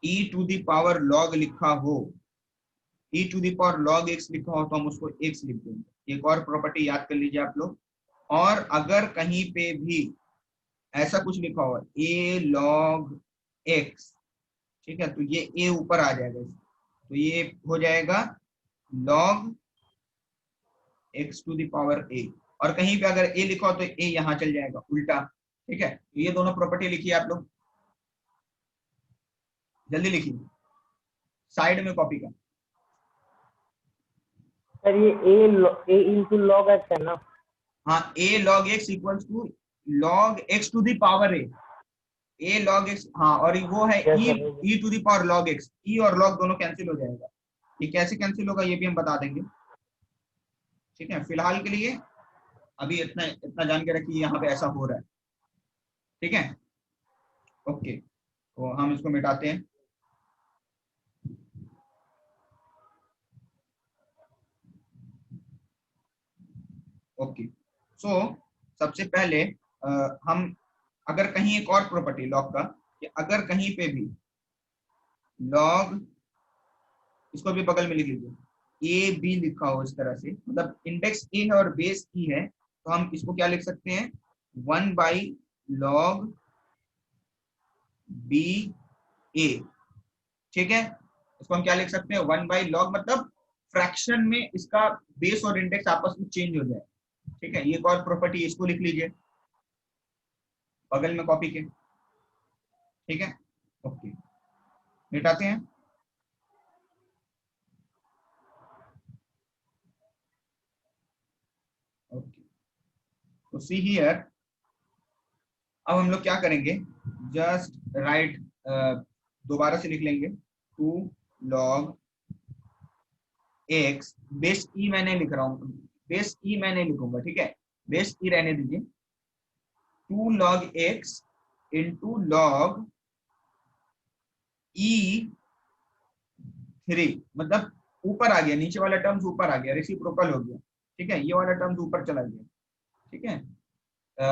e to the power log लिखा हो, e to the power log x लिखा हो, तो हम उसको x लिख देंगे। एक और प्रॉपर्टी याद कर लीजिए आप लोग। और अगर कहीं पे भी ऐसा कुछ लिखा हुआ a log x, ठीक है, तो ये a ऊपर आ जाएगा, तो ये हो जाएगा log x to the power a। और कहीं पे अगर a लिखा हो तो a यहाँ चल जाएगा उल्टा, ठीक है। तो ये दोनों प्रॉपर्टी लिखिए आप लोग, जल्दी लिखिए, साइड में कॉपी का। सर ये a इंटू लॉग एक्स है ना? हाँ, a log x equals to log x to the power a log x, हाँ, और वो है e to the power log x, e और log दोनों कैंसिल हो जाएगा। ये कैसे कैंसिल होगा ये भी हम बता देंगे, ठीक है। फिलहाल के लिए अभी इतना इतना जान के रखिए, यहाँ पे ऐसा हो रहा है, ठीक है। ओके, तो हम इसको मिटाते हैं। ओके, सो सबसे पहले हम अगर कहीं एक और प्रॉपर्टी लॉग का, कि अगर कहीं पे भी लॉग, इसको भी बगल में लिख लीजिए, ए बी लिखा हो इस तरह से, मतलब इंडेक्स ए है और बेस ई है, तो हम इसको क्या लिख सकते हैं 1 बाई लॉग बी ए, ठीक है। इसको हम क्या लिख सकते हैं 1 बाई लॉग, मतलब फ्रैक्शन में इसका बेस और इंडेक्स आपस में चेंज हो जाए, ठीक है। ये एक और प्रॉपर्टी, इसको लिख लीजिए बगल में कॉपी के, ठीक है। ओके, मिटाते हैं। ओके, तो सी हियर, अब हम लोग क्या करेंगे, जस्ट राइट, दोबारा से लिख लेंगे 2 log x, बेस ई मैंने लिख रहा हूँ, बेस ई मैंने लिखूंगा, ठीक है, बेस ई रहने दीजिए, 2 log x into log e 3, मतलब ऊपर आ गया, नीचे वाला टर्म्स ऊपर आ गया, रेसिप्रोकल हो गया, ठीक है, ये वाला टर्म्स ऊपर चला गया, ठीक है।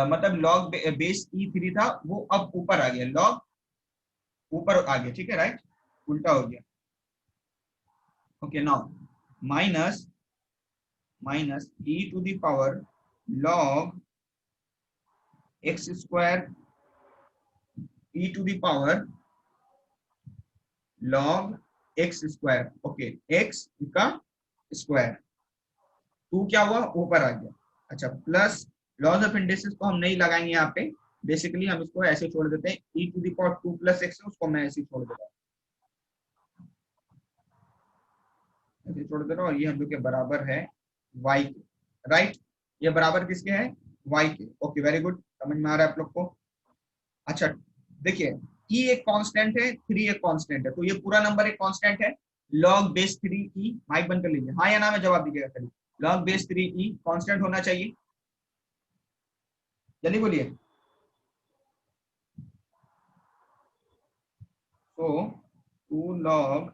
मतलब log बेस ई 3 था, वो अब ऊपर आ गया, log ऊपर आ गया, ठीक है, राइट, उल्टा हो गया। Okay, now minus e to the power log x square e to the power log x square, okay, x का स्क्वायर, 2 क्या हुआ ऊपर आ गया। अच्छा, प्लस लॉज ऑफ इंडेक्सेस को हम नहीं लगाएंगे यहाँ पे, बेसिकली हम इसको ऐसे छोड़ देते हैं, e to the power 2 plus x, उसको मैं ऐसे छोड़ देता हूँ, ऐसे छोड़ दे रहा हूँ, और ये हम लोग के बराबर है y के, राइट, ये बराबर किसके है y के। ओके, वेरी गुड, समझ में आ रहा है आप लोग को। अच्छा, देखिए e एक कांस्टेंट है, 3 एक कांस्टेंट है, तो ये पूरा नंबर एक कांस्टेंट है, लॉग बेस 3e, माइक बंद कर लीजिए, हाँ या ना में जवाब दीजिएगा खाली। लॉग बेस 3e कांस्टेंट होना चाहिए, जल्दी बोलिए। तो 2 लॉग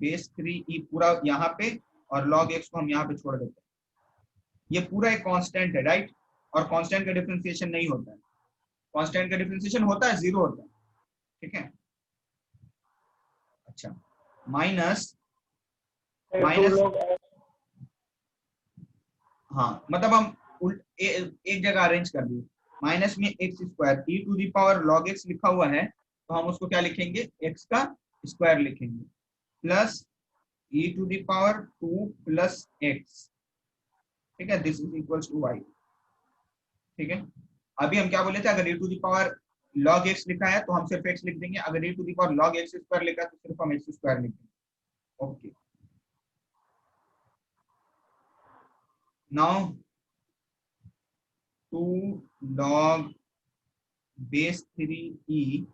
बेस 3e पूरा यहाँ पे, और लॉग x को हम यहाँ पे छोड़ देते हैं। ये पूरा एक कांस्टेंट है, राइट, और कांस्टेंट का डिफरेंशिएशन नहीं होता है, कांस्टेंट का डिफरेंशिएशन होता है, जीरो होता है, ठीक है। अच्छा, माइनस टू माइनस लॉग हाँ, मतलब हम एक जगह अरेंज कर दिए, माइनस में x square e to the power log x लिखा हुआ है, तो हम उसको क्या लिखेंगे, एक्स का स्क्वायर लिखेंगे, plus e to the power 2 plus x, ठीक है, this is equals to y, ठीक है। अभी हम क्या बोले थे, अगर e to the power log x लिखा है तो हम सिर्फ एक्स लिख देंगे, अगर e to the power log x square लिखा है तो सिर्फ हम एक्स स्क्वायर लिख देंगे। Okay, now 2 log base 3e,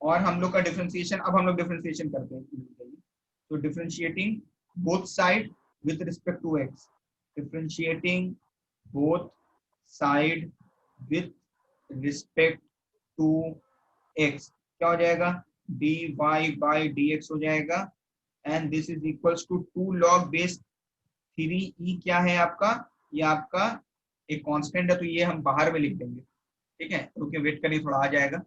और हम लोग का डिफरेंशिएशन, अब हम लोग डिफरेंशिएशन करते हैं, तो differentiating both side with respect to x, differentiating both side with respect to x, क्या हो जाएगा, dy बाई dx हो जाएगा, and this is equals to 2 log base 3e, क्या है आपका, ये आपका एक कांस्टेंट है, तो ये हम बाहर में लिख देंगे, ठीक है, रुके वेट करिए, थोड़ा आ जाएगा।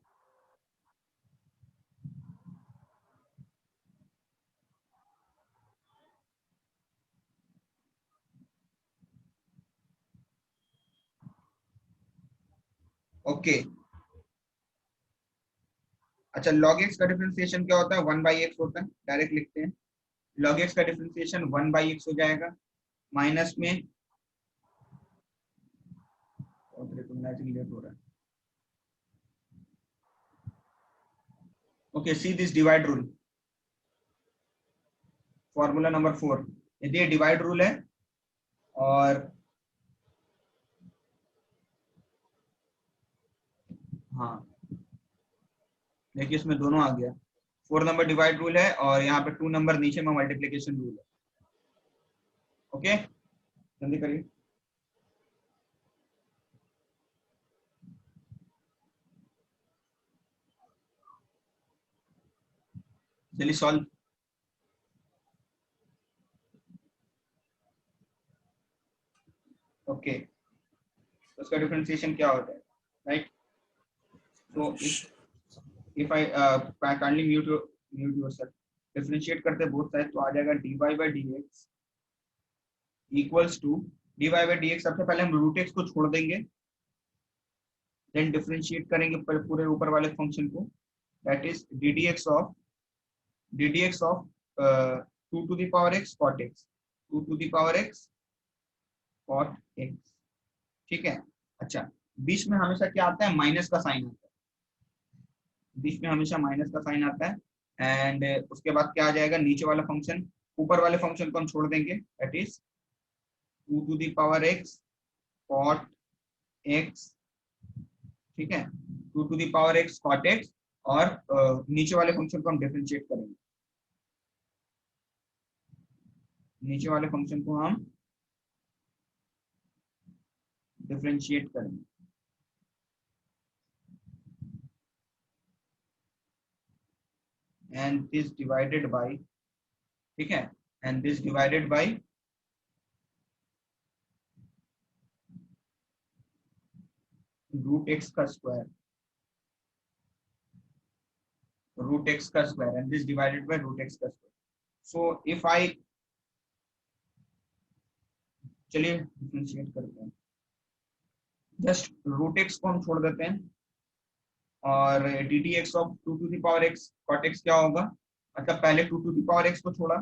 ओके, अच्छा, log x का डिफरेंशिएशन क्या होता है, 1 बाई एक्स होता है, डायरेक्ट लिखते हैं, log x का डिफरेंशिएशन 1 बाई एक्स हो जाएगा, माइनस में, लेट हो रहा है, okay, see this divide rule, formula number 4, यदि ये डिवाइड रूल है, और हाँ देखिए इसमें दोनों आ गया, 4 नंबर डिवाइड रूल है, और यहाँ पे 2 नंबर नीचे में मल्टीप्लिकेशन रूल है। ओके, जल्दी करिए, जल्दी सॉल्व। ओके, उसका डिफरेंशिएशन क्या होता है, राइट, तो if I kindly mute yourself, differentiate करते बोथ साइड, तो आ जाएगा dy by dx equals to, dy by dx, सबसे पहले हम रूट एक्स को छोड़ देंगे, देन डिफरेंशिएट करेंगे पूरे ऊपर वाले फंक्शन को, that is ddx of 2 to the power x cot x, 2 to the power x cot x, ठीक है। अच्छा, बीच में हमेशा क्या आता है, माइनस का साइन आता है, बीच में हमेशा माइनस का साइन आता है, एंड उसके बाद क्या आ जाएगा, नीचे वाला फंक्शन, ऊपर वाले फंक्शन को हम छोड़ देंगे, that is 2 to the power x cot x, ठीक है, 2 to the power x cot x, और नीचे वाले फंक्शन को हम डिफरेंशिएट करेंगे, नीचे वाले फंक्शन को हम डिफरेंशिएट करेंगे, एंड दिस डिवाइडेड बाय, ठीक है, and this divided by root x का स्क्वायर, रूट एक्स का square, and this divided by root x का स्क्वायर। सो इफ आई, चलिए डिफरेंशिएट करते हैं, जस्ट रूट एक्स को हम छोड़ देते हैं, और D D X of 2 to the power x cot x क्या होगा, मतलब पहले 2 टू द पावर एक्स को छोड़ा,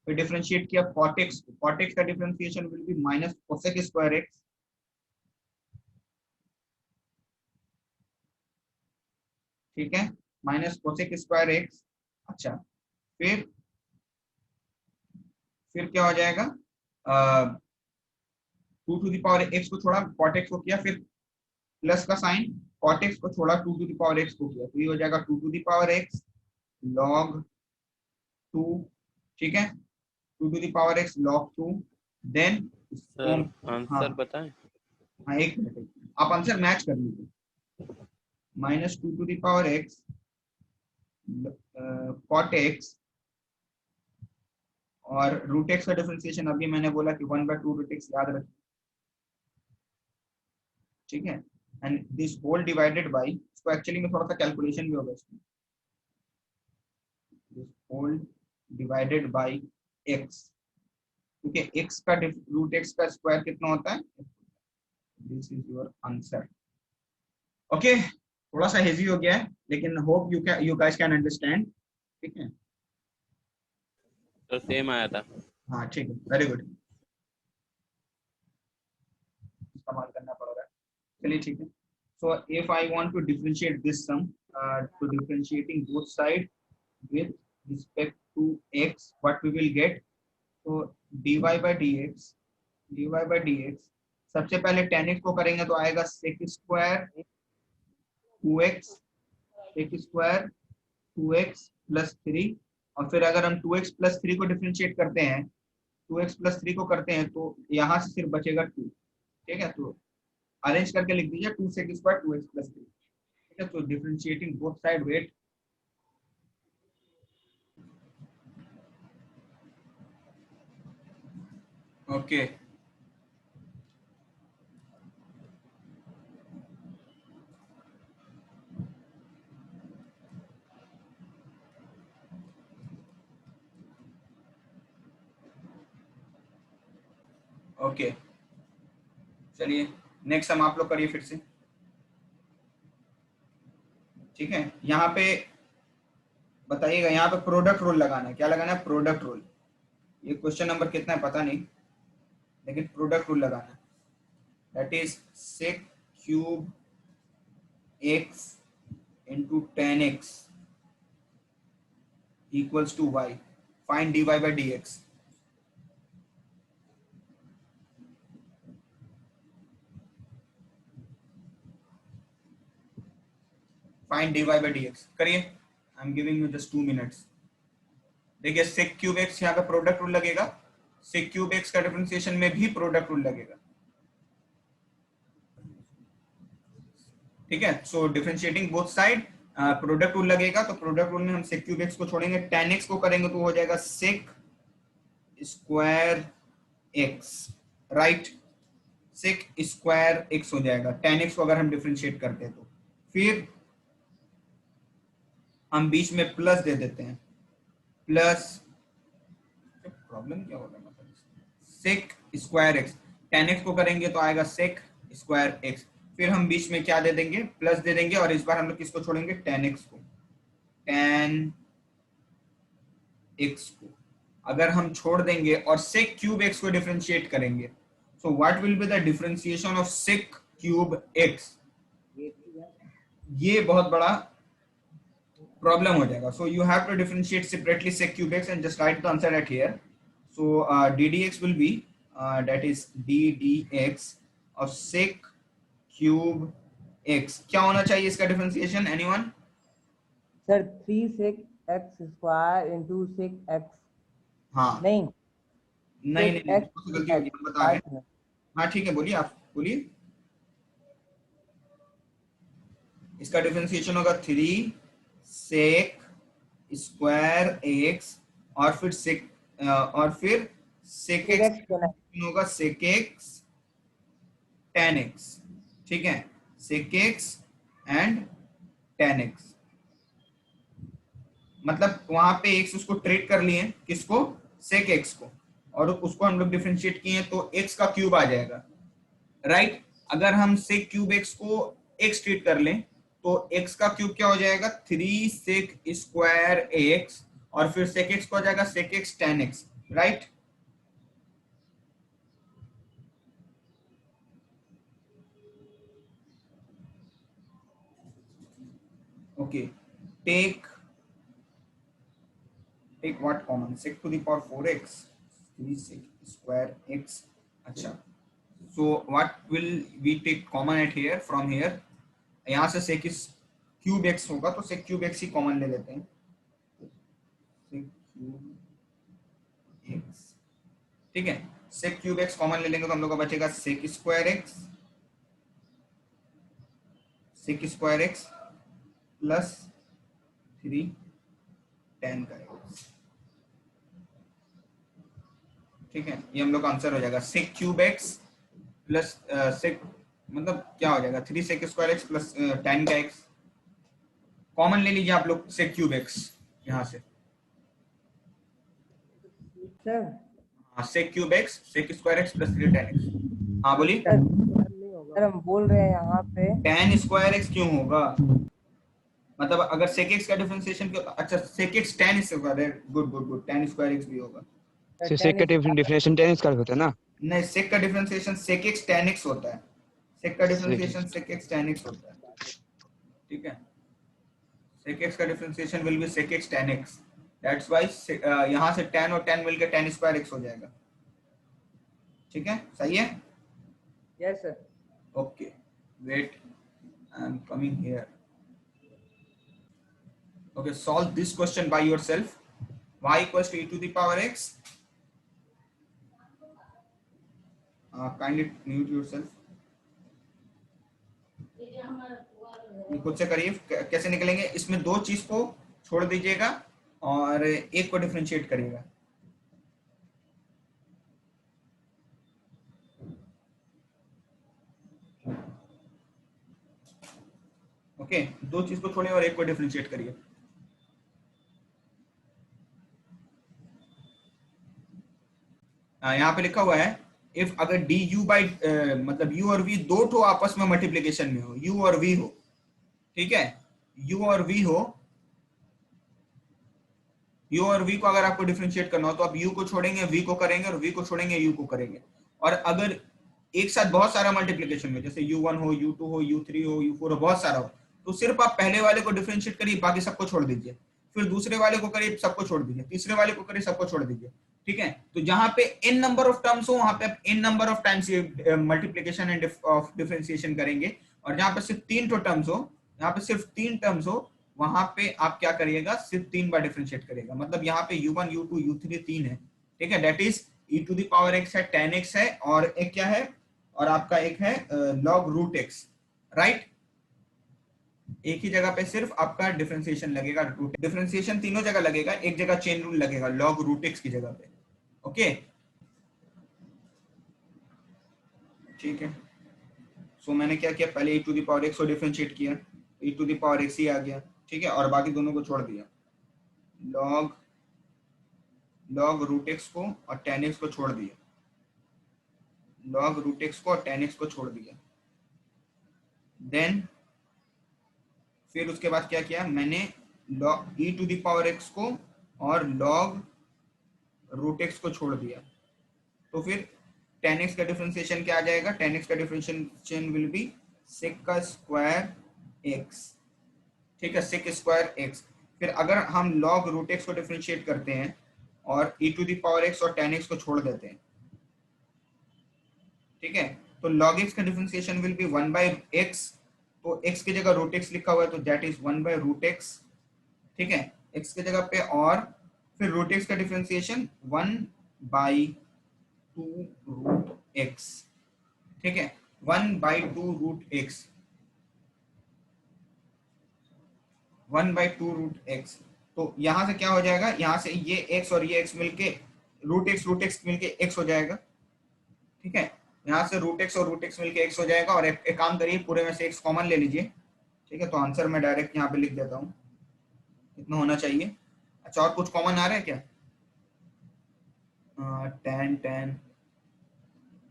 फिर डिफरेंशिएट किया कॉट एक्स, कॉट एक्स का differentiation will be minus cosec square x, ठीक है, माइनस कोसेक स्क्वायर एक्स। अच्छा, फिर क्या हो जाएगा, 2 टू द पावर एक्स को छोड़ा, कॉट एक्स को किया, फिर प्लस का साइन, cot x को छोड़ा 2 to the power x को किया, तो ये हो जाएगा 2 to the power x log 2, ठीक है, 2 to the power x log 2, then sir answer बताएं। हाँ एक मिनट, आप आंसर मैच कर लीजिए, minus 2 to the power x cot x और रूट एक्स का डिफरेंशिएशन अभी मैंने बोला कि 1/2 रूट एक्स याद रखिए, ठीक है, and this whole divided by, इसको एक्चुअली में थोड़ा सा कैलकुलेशन भी होगा इसमें, this whole divided by x, क्योंकि x का रूट x का स्क्वायर कितना होता है, this is your answer. Okay, थोड़ा सा हेजी हो गया है लेकिन hope you guys can understand, ठीक है, तो सेम आया था। हाँ ठीक है, वेरी गुड, इस्तेमाल करना पड़ रहा है, चलिए ठीक है। So if I want to differentiate this sum, to differentiating both side with respect to x, what we will get? So dy by dx, सबसे पहले tan x को करेंगे तो आएगा sec square 2x, sec square 2x plus 3, और फिर अगर हम 2x प्लस 3 को डिफरेंशिएट करते हैं, 2x प्लस 3 को करते हैं तो यहाँ से सिर्फ बचेगा 2, ठीक है, तो अरेंज करके लिख दीजिए 2 sec स्क्वायर 2x प्लस 3, ठीक है, तो differentiating both side wait, okay, okay, चलिए नेक्स्ट हम आप लोग करिए फिर से, ठीक है, यहाँ पे बताइएगा, यहाँ पे प्रोडक्ट रूल लगाना है, क्या लगाना है, प्रोडक्ट रूल, ये क्वेश्चन नंबर कितना है पता नहीं, लेकिन प्रोडक्ट रूल लगाना है, that is sec cube x into tan x equals to y, find dy by dx, find dy by dx करिए, आई am giving you just 2 minutes. देखिए sec क्यूब x यहाँ पे प्रोडक्ट रूल लगेगा, sec cube x का differentiation में भी product rule लगेगा, ठीक है, सो differentiating both side product rule लगेगा, तो प्रोडक्ट रूल में हम sec क्यूब x को छोड़ेंगे, tan x को करेंगे तो हो जाएगा sec square x, right, sec square x हो जाएगा, tan x को अगर हम डिफरेंशिएट करते हैं तो फिर हम बीच में प्लस दे देते हैं, प्लस, प्रॉब्लम क्या होगा, मतलब sec square x, tan x को करेंगे तो आएगा sec स्क्वायर x, फिर हम बीच में क्या दे देंगे, प्लस दे देंगे, और इस बार हम लोग किसको छोड़ेंगे, tan x को, tan x को अगर हम छोड़ देंगे और sec क्यूब x को डिफरेंशिएट करेंगे, so what will be the differentiation of sec cube x, ये बहुत बड़ा प्रॉब्लम हो जाएगा, so you have to differentiate separately sec cube x and just write the answer at here, so ddx will be that is ddx of sec cube x, क्या होना चाहिए इसका differentiation, anyone, sir 3 sec x square into sec x, हाँ नहीं नहीं sec नहीं, x गलती होगी, हम बता रहे हैं, हाँ ठीक है, बोलिए, आप बोलिए, इसका डिफरेंशिएशन होगा 3 sec स्क्वायर x और फिर sec x होगा sec x tan x, ठीक है, sec x and tan x, मतलब वहां पे x उसको ट्रीट कर लिए, किसको, sec x को, और उसको हम लोग डिफरेंशिएट किए तो x का क्यूब आ जाएगा, राइट, अगर हम sec क्यूब x को x ट्रीट कर लें तो x का क्यूब क्या हो जाएगा, 3 sec स्क्वायर x और फिर sec x को हो जाएगा sec x tan x, right, okay, take what common, sec to the power 4x, 3 sec square x, अच्छा, so what will we take common at here, from here यहाँ से sec cube x होगा तो sec cube x ही common ले लेते हैं, sec cube x, ठीक है। sec क्यूब x कॉमन ले लेंगे तो हम लोग को बचेगा sec square x plus 3 tan का x, ठीक है। ये हम लोग का आंसर हो जाएगा sec cube x plus sec मतलब क्या हो जाएगा 3 sec square x plus tan का x, कॉमन ले लीजिए आप लोग sec क्यूब x यहाँ से, सर हाँ sec cube x sec square x plus 3 tan x। हाँ बोलिए। सर हम बोल रहे हैं यहाँ पे tan स्क्वायर x क्यों होगा, मतलब अगर sec x का डिफरेंशिएशन क्यों, अच्छा sec x tan स्क्वायर है, good good good, tan square x भी होगा। से सेक का डिफरेंशिएशन tan स्क्वायर होता है ना। नहीं, sec का differentiation sec x tan x होता है, sec का differentiation sec x tan x होता है, ठीक है। sec x का differentiation will be sec x tan x, that's why यहाँ से tan और tan मिलकर tan स्क्वायर x हो जाएगा, ठीक है, सही है। Yes sir. Okay wait, I am coming here. Okay, solve this question by yourself. Y equals to e to the power x. Kindly mute yourself. ये खुद से करिए, कैसे निकलेंगे, इसमें दो चीज को छोड़ दीजिएगा और एक को डिफरेंशिएट करिएगा। ओके, दो चीज को छोड़िए और एक को डिफरेंशिएट करिए। यहाँ पे लिखा हुआ है इफ अगर डी यू बाई मतलब यू और वी दो ठो आपस में मल्टीप्लीकेशन में हो, यू और वी हो, ठीक है, यू और वी हो, यू और वी को अगर आपको डिफरेंशिएट करना हो तो आप यू को छोड़ेंगे वी को करेंगे और वी को छोड़ेंगे यू को करेंगे। और अगर एक साथ बहुत सारा मल्टीप्लीकेशन में, जैसे u1 हो, u2 हो, u3 हो, u4 हो, बहुत सारा हो, तो सिर्फ आप पहले वाले को डिफरेंशिएट करिए, बाकी सबको छोड़ दीजिए, फिर दूसरे वाले को करिए, सबको छोड़ दीजिए, तीसरे वाले को करिए, सबको छोड़ दीजिए, ठीक है। तो जहां पे n नंबर ऑफ टर्म्स हो वहां पे आप n number of times multiplication end of differentiation करेंगे, और जहां पे सिर्फ 3 टर्म्स हो, यहाँ पे सिर्फ 3 टर्म्स हो, वहां पे आप क्या करिएगा, सिर्फ 3 बार डिफरेंशिएट करिएगा। मतलब यहाँ पे u1 u2 u3 3 है, ठीक है, that is e to the power x है, tan x है, और एक क्या है, और आपका एक है log रूट x, राइट। एक ही जगह पे सिर्फ आपका डिफरेंशिएशन लगेगा, डिफरेंशिएशन तीनों जगह लगेगा, एक जगह चेन रूल लगेगा log रूट x की जगह पे, ओके, ठीक है। सो मैंने क्या किया, पहले e to the power x को डिफरेंशिएट किया, e to the power x ही आ गया, ठीक है, और बाकी दोनों को छोड़ दिया, log रूट x को और tan x को छोड़ दिया, log रूट x को और tan x को छोड़ दिया। देन फिर उसके बाद क्या किया मैंने, log e to the power x को और log रूट x को छोड़ दिया, तो फिर tan x का डिफरेंशिएशन क्या आ जाएगा, tan x का डिफरेंशिएशन विल बी sec का स्क्वायर x, ठीक है, sec स्क्वायर x। फिर अगर हम log रूट x को डिफरेंशिएट करते हैं और e to the power x और tan x को छोड़ देते हैं, ठीक है, तो log x का differentiation will be 1 by x, तो x की जगह रूट x लिखा हुआ है तो that is 1 by root x, ठीक है, x की जगह पे, और फिर रूट x का डिफरेंशिएशन 1 by 2 रूट x, ठीक है, 1 by 2 root x, 1 by 2 root x। तो यहां से क्या हो जाएगा, यहां से ये x और ये x मिलके रूट x मिलके x हो जाएगा, ठीक है, यहाँ से रूट x और रूट x मिलके x हो जाएगा, और एक काम करिए, पूरे में से x कॉमन ले लीजिए, ठीक है, तो आंसर मैं डायरेक्ट यहाँ पे लिख देता हूँ, इतना होना चाहिए। अच्छा, और कुछ कॉमन आ रहा है क्या, tan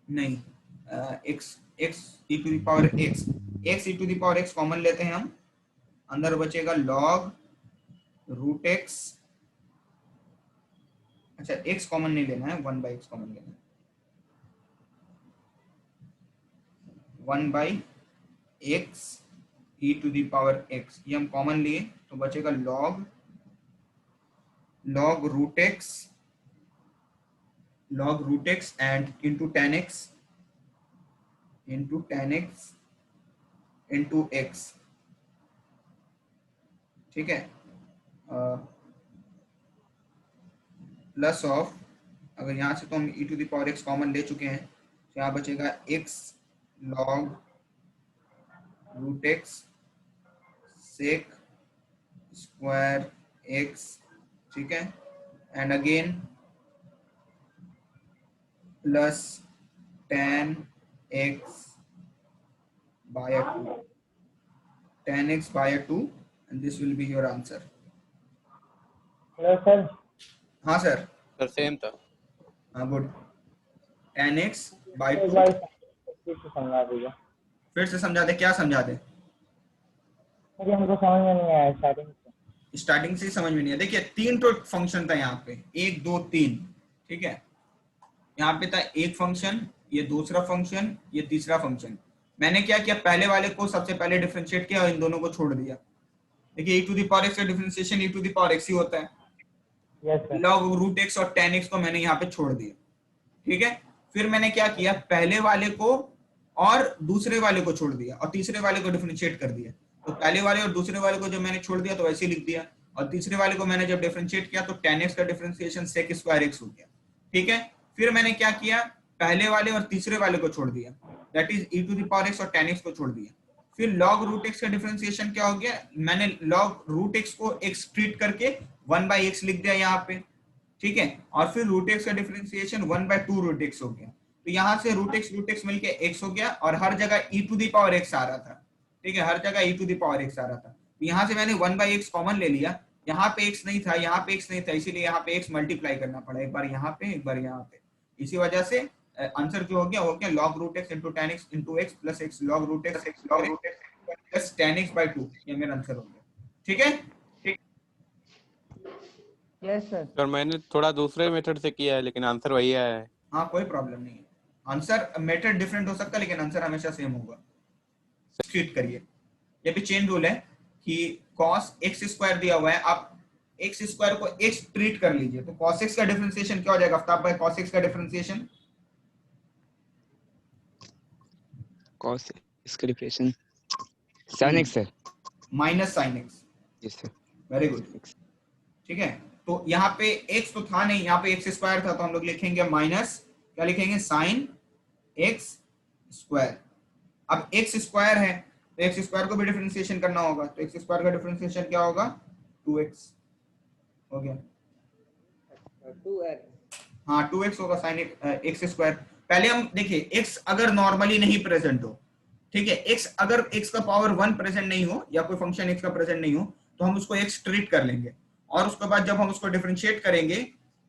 नहीं, x e to the power x e to the power x common लेते हैं हम, अंदर बचेगा log रूट x, अच्छा x कॉमन नहीं लेना है, 1 by x कॉमन लेना है, 1 by x e to the power x, ये हम कॉमन लिए तो बचेगा log root x and into tan x into x, ठीक है, प्लस ऑफ, अगर यहाँ से तो हम e to the power x common ले चुके हैं, तो यहाँ बचेगा x log root x sec square x, ठीक है, and again plus tan x by 2, tan x by 2, and this will be your answer. Hello sir, हाँ सर, सर सेम था। हाँ गुड, tan x by एक 2। बार फिर से समझा दीजिए। फिर से समझा दे, क्या समझा दे? मुझे हमको समझ में नहीं आया स्टार्टिंग से। स्टार्टिंग से ही समझ में नहीं है। देखिए 3 तो फंक्शन था यहाँ पे, 1 2 3, ठीक है, यहाँ पे था एक फंक्शन, ये दूसरा फंक्शन, ये तीसरा फंक्शन। मैंने क्या किया, पहले वाले को सबसे पहले डिफरेंशिएट किया और इन दोनों को छोड़ दिया। देखिए e to the power x का differentiation e to the power x ही होता है। Yes sir. log root x और tan x को मैंने यहाँ पे छोड़ दिया, ठीक है। फिर मैंने क्या किया, पहले वाले को और दूसरे वाले को छोड़ दिया और तीसरे वाले को डिफरेंशिएट कर दिया। तो पहले वाले और दूसरे वाले को जब मैंने छोड़ दिया तो वैसे ही लिख दिया, और तीसरे वाले को मैंने जब डिफरेंशिएट किया तो tan x का डिफरेंशिएशन sec स्क्वायर x हो गया, ठीक है। फिर मैंने क्या किया, पहले वाले और तीसरे वाले को छोड़ दिया, that is e to the power x और tan x को छोड़ दिया। फिर log रूट x का डिफरेंशिएशन क्या हो गया, मैंने log रूट x को x ट्रीट करके 1/x लिख दिया यहाँ पे, ठीक है। और फिर रूट x का डिफरेंशिएशन 1/2 रूट x हो गया। तो यहाँ से रूट x मिलके x हो गया, और हर जगह e to the power x आ रहा था, ठीक है, हर जगह e to the power x आ रहा था। तो यहाँ से मैंने 1/x कॉमन ले लिया, यहाँ पे x नहीं था, यहाँ पे x नहीं था, इसीलिए यहाँ पे x मल्टीप्लाई करना पड़ा, एक बार यहाँ पे एक बार यहाँ पे। इसी वजह से आंसर जो हो गया log root x into tan x into x plus x log root x plus tan x by 2, ये मेरा आंसर हो गया, ठीक है। Yes sir. सर मैंने थोड़ा दूसरे मेथड से किया है लेकिन आंसर वही आया है। हाँ कोई प्रॉब्लम नहीं है, आंसर मेथड डिफरेंट हो सकता है लेकिन आंसर हमेशा सेम होगा। सब्स्टिट्यूट करिए, ये भी चेन रूल है कि cos x स्क्वायर दिया हुआ है, आप x स्क्वायर को x ट्रीट कर लीजिए, तो cos x का डिफरेंशिएशन क्या हो जाएगा आफ्ताब भाई? cos x का डिफरेंशिएशन cos इसका differentiation sin x sir. Minus sin x, yes sir. Very good, ठीक है। तो यहाँ पे x तो था नहीं, यहाँ पे x स्क्वायर था, तो हम लोग लिखेंगे माइनस, क्या लिखेंगे, sin x स्क्वायर। अब x स्क्वायर है तो x स्क्वायर को भी डिफरेंशिएशन करना होगा, तो x स्क्वायर का डिफरेंशिएशन क्या होगा, 2x हो गया। 2x, हाँ 2x होगा sin x स्क्वायर। पहले हम देखिए x अगर नॉर्मली नहीं प्रेजेंट हो, ठीक है, x अगर x का पावर 1 प्रेजेंट नहीं हो या कोई फंक्शन x का प्रेजेंट नहीं हो तो हम उसको x ट्रीट कर लेंगे, और उसके बाद जब हम उसको डिफरेंशिएट करेंगे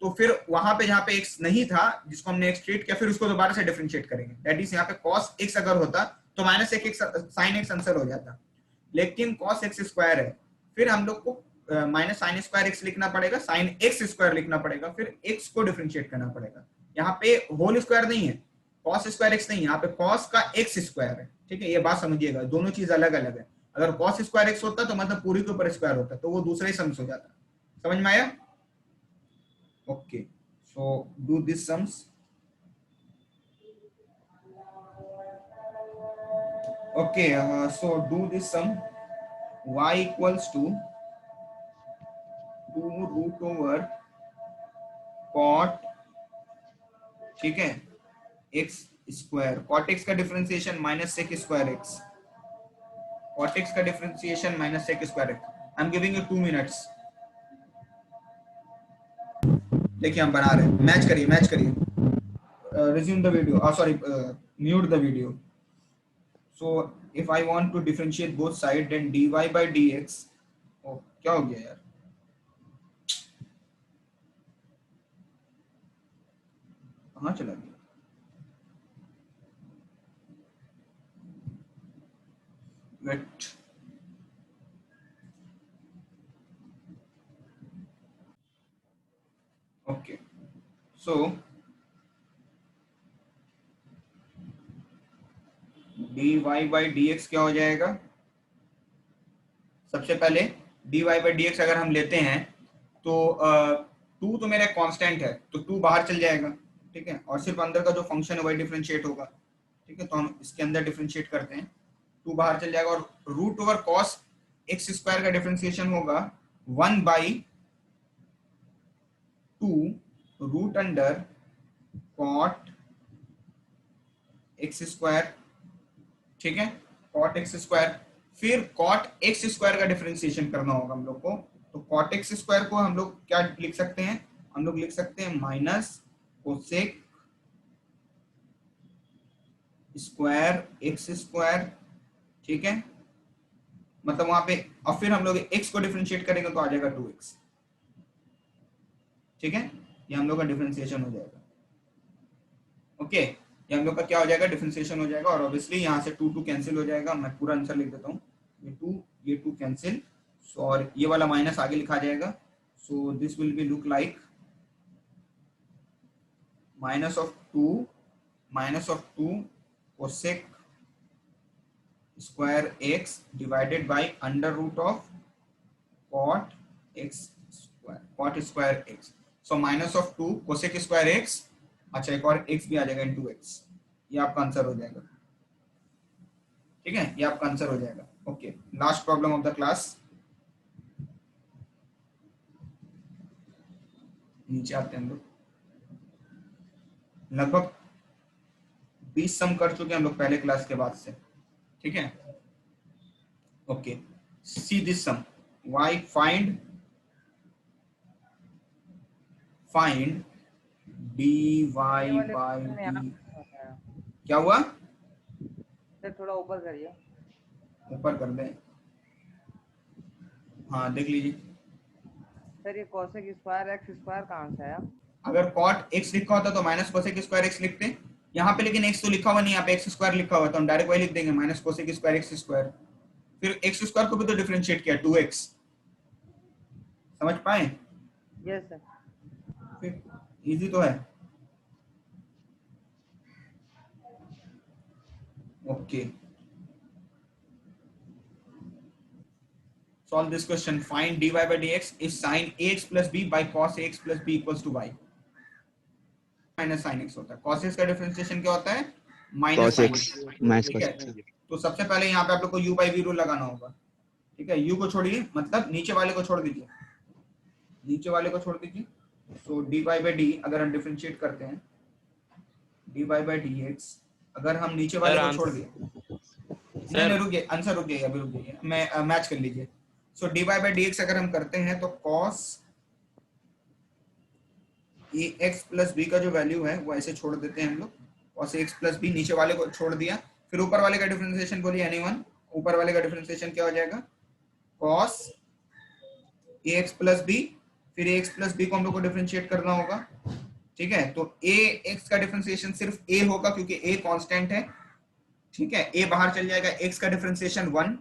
तो फिर वहां पे जहां पे x नहीं था जिसको हमने x ट्रीट किया, फिर उसको दोबारा से डिफरेंशिएट करेंगे। दैट इज यहाँ पे cos x अगर होता तो minus x sin x answer हो जाता, लेकिन cos x स्क्वायर है, फिर हम लोग को माइनस साइन स्क्वायर x लिखना पड़ेगा, साइन x स्क्वायर लिखना पड़ेगा, फिर x को डिफरेंशिएट करना पड़ेगा। यहाँ पे होल स्क्वायर नहीं है, cos स्क्वायर x नहीं है, यहाँ पे cos का x स्क्वायर है, ठीक है, ये बात समझिएगा, दोनों चीज अलग अलग है। अगर cos स्क्वायर x होता तो मतलब पूरी के ऊपर स्क्वायर होता, तो वो दूसरा ही सम्स हो जाता। समझ में आया? Okay, so do this sums. Okay, so do this sum, y equals to 2 root over cot, ठीक है, x स्क्वायर, cot x का differentiation minus sec square x, cot x का differentiation minus sec square x। I am giving you 2 minutes. देखिए हम बना रहे हैं, match करिए, resume the video, sorry, mute the video. So if I want to differentiate both sides, then dy by dx, oh क्या हो गया यार, कहाँ चला गया, wait, okay, so dy by dx क्या हो जाएगा? सबसे पहले dy by dx अगर हम लेते हैं तो 2 तो मेरा कांस्टेंट है, तो 2 बाहर चल जाएगा, ठीक है, और सिर्फ अंदर का जो फंक्शन है वही डिफरेंशिएट होगा, ठीक है। तो हम इसके अंदर डिफरेंशिएट करते हैं, 2 बाहर चल जाएगा, और root over cos x square का डिफरेंशिएशन होगा 1/2 कॉट एक्स स्क्वायर, ठीक है, कॉट एक्स स्क्वायर। फिर कॉट एक्स स्क्वायर का डिफरेंशिएशन करना होगा हम लोग को, तो कॉट एक्स स्क्वायर को हम लोग क्या लिख सकते हैं, हम लोग लिख सकते हैं minus cosec square x square, ठीक है, मतलब वहां पे, और फिर हम लोग x को डिफरेंशिएट करेंगे तो आ जाएगा 2x, ठीक है, ये हम लोग का डिफरेंशिएशन हो जाएगा। ओके, ये हम लोग का क्या हो जाएगा, डिफरेंशिएशन हो जाएगा। और ऑब्वियसली यहाँ से 2 कैंसिल हो जाएगा, मैं पूरा आंसर लिख देता हूँ, ये 2 कैंसिल, सो और ये वाला माइनस आगे लिखा जाएगा, so this will be look like minus of 2 cosec square x divided by under root of cot square x, so minus of 2 cosec square x, अच्छा एक और x भी आ जाएगा इनटू x, ये आपका आंसर हो जाएगा, ठीक है, ये आपका आंसर हो जाएगा। Okay, last problem of the class, नीचे आते हैं हम लोग, लगभग 20 सम कर चुके हैं हम लोग पहले क्लास के बाद से, ठीक है। Okay, see this sum, y find dy by d, क्या हुआ, सर थोड़ा ऊपर करिए। ऊपर कर दें, हाँ देख लीजिए, सर ये कोसेक स्क्वायर एक्स स्क्वायर कहाँ से आया? अगर कॉट x लिखा होता तो माइनस कोसेक स्क्वायर x लिखते यहाँ पे, लेकिन x तो लिखा हुआ नहीं, यहाँ पे x स्क्वायर लिखा हुआ, तो हम डायरेक्ट वही लिख देंगे minus cosec square x square, फिर x स्क्वायर को भी तो डिफरेंशिएट किया 2x, समझ पाए, यस सर। फिर इजी तो है। Okay, solve this question, find dy by dx if sin ax plus b by cos ax plus b equals to y, minus sin x होता है, cos x का differentiation क्या होता है, minus cos sin x x, minus ठीक cos है, x। तो सबसे पहले यहाँ पे आप लोग को u by v रूल लगाना होगा, ठीक है, u को छोड़िए, मतलब नीचे वाले को छोड़ दीजिए, नीचे वाले को छोड़ दीजिए, सो dy by d अगर हम डिफरेंशिएट करते हैं, dy by dx अगर हम नीचे वाले को छोड़ दिए, नहीं रुकिए, आंसर रुकिए, अभी रुकिए, मैं मैच कर लीजिए, सो dy by dx अगर हम करते हैं तो cos ax प्लस b का जो वैल्यू है वो ऐसे छोड़ देते हैं हम लोग, cos ax प्लस b नीचे वाले को छोड़ दिया, फिर ऊपर वाले का डिफरेंशिएशन बोलिए एनीवन, ऊपर वाले का डिफरेंशिएशन क्या हो जाएगा, cos ax प्लस b, फिर ax प्लस b को हम लोग को डिफरेंशिएट करना होगा, ठीक है, तो ax का डिफरेंशिएशन सिर्फ a होगा क्योंकि a कांस्टेंट है, ठीक है, a बाहर चल जाएगा, x का डिफरेंशिएशन 1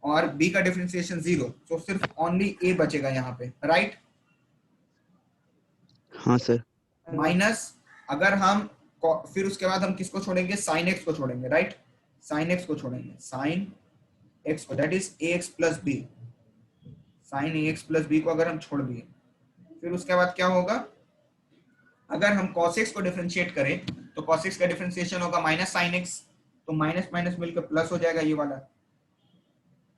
और b का डिफरेंशिएशन 0, तो सिर्फ ओनली a बचेगा यहाँ पे, राइट, हाँ सर। माइनस अगर हम फिर उसके बाद हम किसको छोड़ेंगे, साइन एक्स को छोड़ेंगे, राइट, साइन एक्स को छोड़ेंगे, साइन एक्स को, that is ax plus b, sine ax plus b को अगर हम छोड़ दिए, फिर उसके बाद क्या होगा, अगर हम cos x को डिफरेंशिएट करें तो cos x का डिफरेंशिएशन होगा माइनस साइन x, तो माइनस माइनस मिलकर प्लस हो जाएगा ये वाला,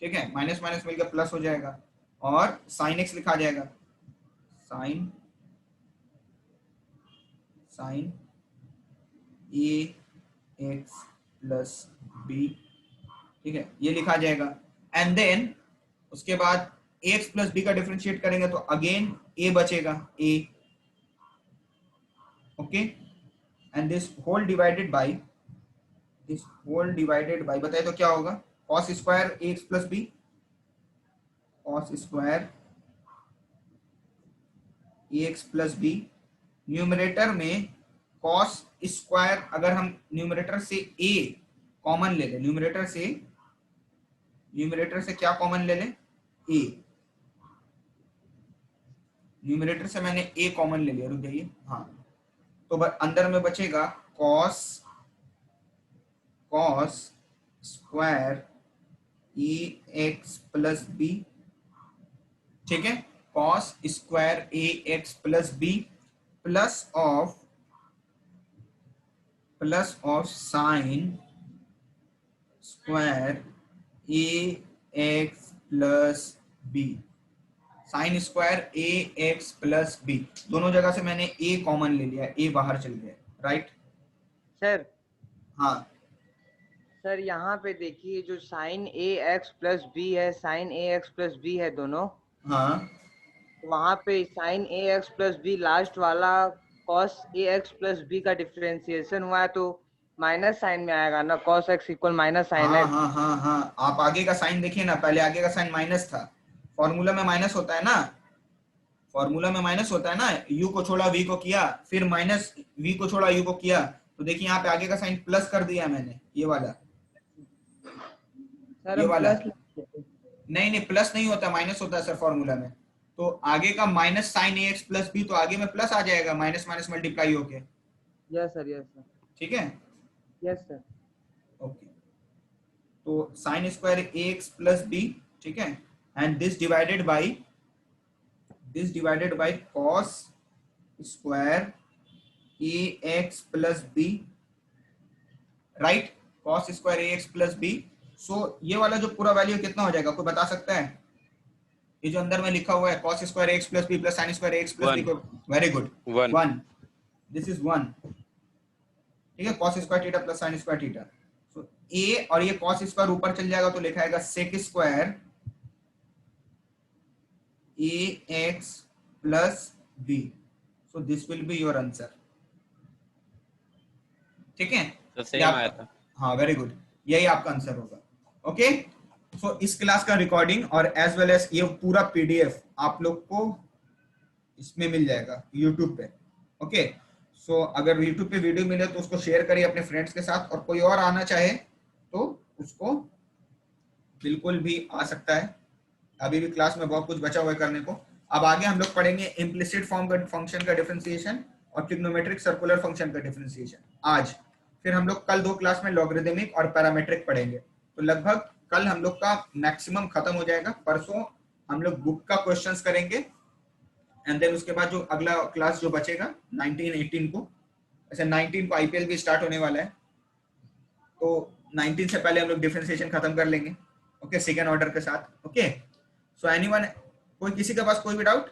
ठीक है, माइनस माइनस मिलकर प्लस हो जाएगा, और साइन x लिखा जाएगा साइन ax प्लस b, ठीक है, ये लिखा जाएगा, एंड देन उसके बाद ax प्लस b का डिफरेंशिएट करेंगे तो अगेन a बचेगा, a, okay, and this whole divided by बताए तो क्या होगा, cos square ax plus b, cos square ax plus b, numerator में cos स्क्वायर, अगर हम न्यूमरेटर से a कॉमन ले लें, न्यूमरेटर से क्या कॉमन ले लें, a, न्यूमरेटर से मैंने a कॉमन ले लिया, रुक जाइए, हाँ, तो अंदर में बचेगा cos square ax plus b, ठीक है, cos square ax plus b plus of sine square ax plus b, sine square a x plus b, दोनों जगह से मैंने ए कॉमन ले लिया, ए बाहर चल गया, राइट। सर हाँ सर यहाँ पे देखिए जो sine a x plus b है, sine a x plus b है दोनों, हाँ वहां पे sine a x plus b last वाला cos a x plus b का डिफरेंशिएशन हुआ है तो माइनस साइन में आएगा ना, cos x equal minus sine हाँ एक्स। हाँ हाँ हाँ, आप आगे का साइन देखिए ना, पहले आगे का साइन माइनस था, फॉर्मूला में माइनस होता है ना, फॉर्मूला में माइनस होता है ना, u को छोड़ा v को किया, फिर माइनस v को छोड़ा u को किया, तो देखिए यहाँ पे आगे का साइन प्लस कर दिया मैंने, ये वाला, सर ये हम वाला। प्लस नहीं नहीं, प्लस नहीं होता, माइनस होता है सर फॉर्मूला में। तो आगे का minus sine a x plus b, तो आगे में प्लस आ जाएगा, माइनस माइनस मल्टीप्लाई होके, यस सर ठीक है, यस सर। ओके। तो sine square a x plus b, ठीक है, and this divided by cos square a x plus b, right, cos square a x plus b. So ये वाला जो पूरा वैल्यू कितना हो जाएगा, कोई बता सकता है? ये जो अंदर में लिखा हुआ है cos square x plus b plus sine square x plus b को, वेरी गुड, 1, दिस इज 1, ठीक है, cos square theta plus sine square theta. So a और ये cos स्क्वायर ऊपर चल जाएगा तो लिखा आएगा sec square a x plus b, so this will be your answer, ठीक है, तो सेम आया था। हाँ वेरी गुड, यही आपका आंसर होगा। ओके, सो इस क्लास का रिकॉर्डिंग और एज वेल एज ये पूरा पीडीएफ आप लोग को इसमें मिल जाएगा यूट्यूब पे। ओके, सो अगर यूट्यूब पे वीडियो मिले तो उसको शेयर करिए अपने फ्रेंड्स के साथ, और कोई और आना चाहे तो उसको बिल्कुल भी आ सकता है, अभी भी क्लास में बहुत कुछ बचा हुआ है करने को। अब आगे हम लोग पढ़ेंगे इम्प्लिसिट फॉर्म का फंक्शन का डिफरेंशिएशन और ट्रिग्नोमेट्रिक सर्कुलर फंक्शन का डिफरेंशिएशन आज। फिर हम लोग कल 2 क्लास में लॉगरिदमिक और पैरामीट्रिक पढ़ेंगे, तो लगभग कल हम लोग का मैक्सिमम खत्म हो जाएगा। परसों हम लोग बुक का क्वेश्चंस करेंगे, एंड देन उसके बाद जो अगला क्लास जो बचेगा 19 18 को, ऐसे 19 को आईपीएल भी स्टार्ट होने वाला है, तो 19 से पहले हम लोग डिफरेंशिएशन खत्म कर लेंगे, ओके, सेकेंड ऑर्डर के साथ। ओके, सो एनीवन, कोई किसी के पास कोई भी डाउट?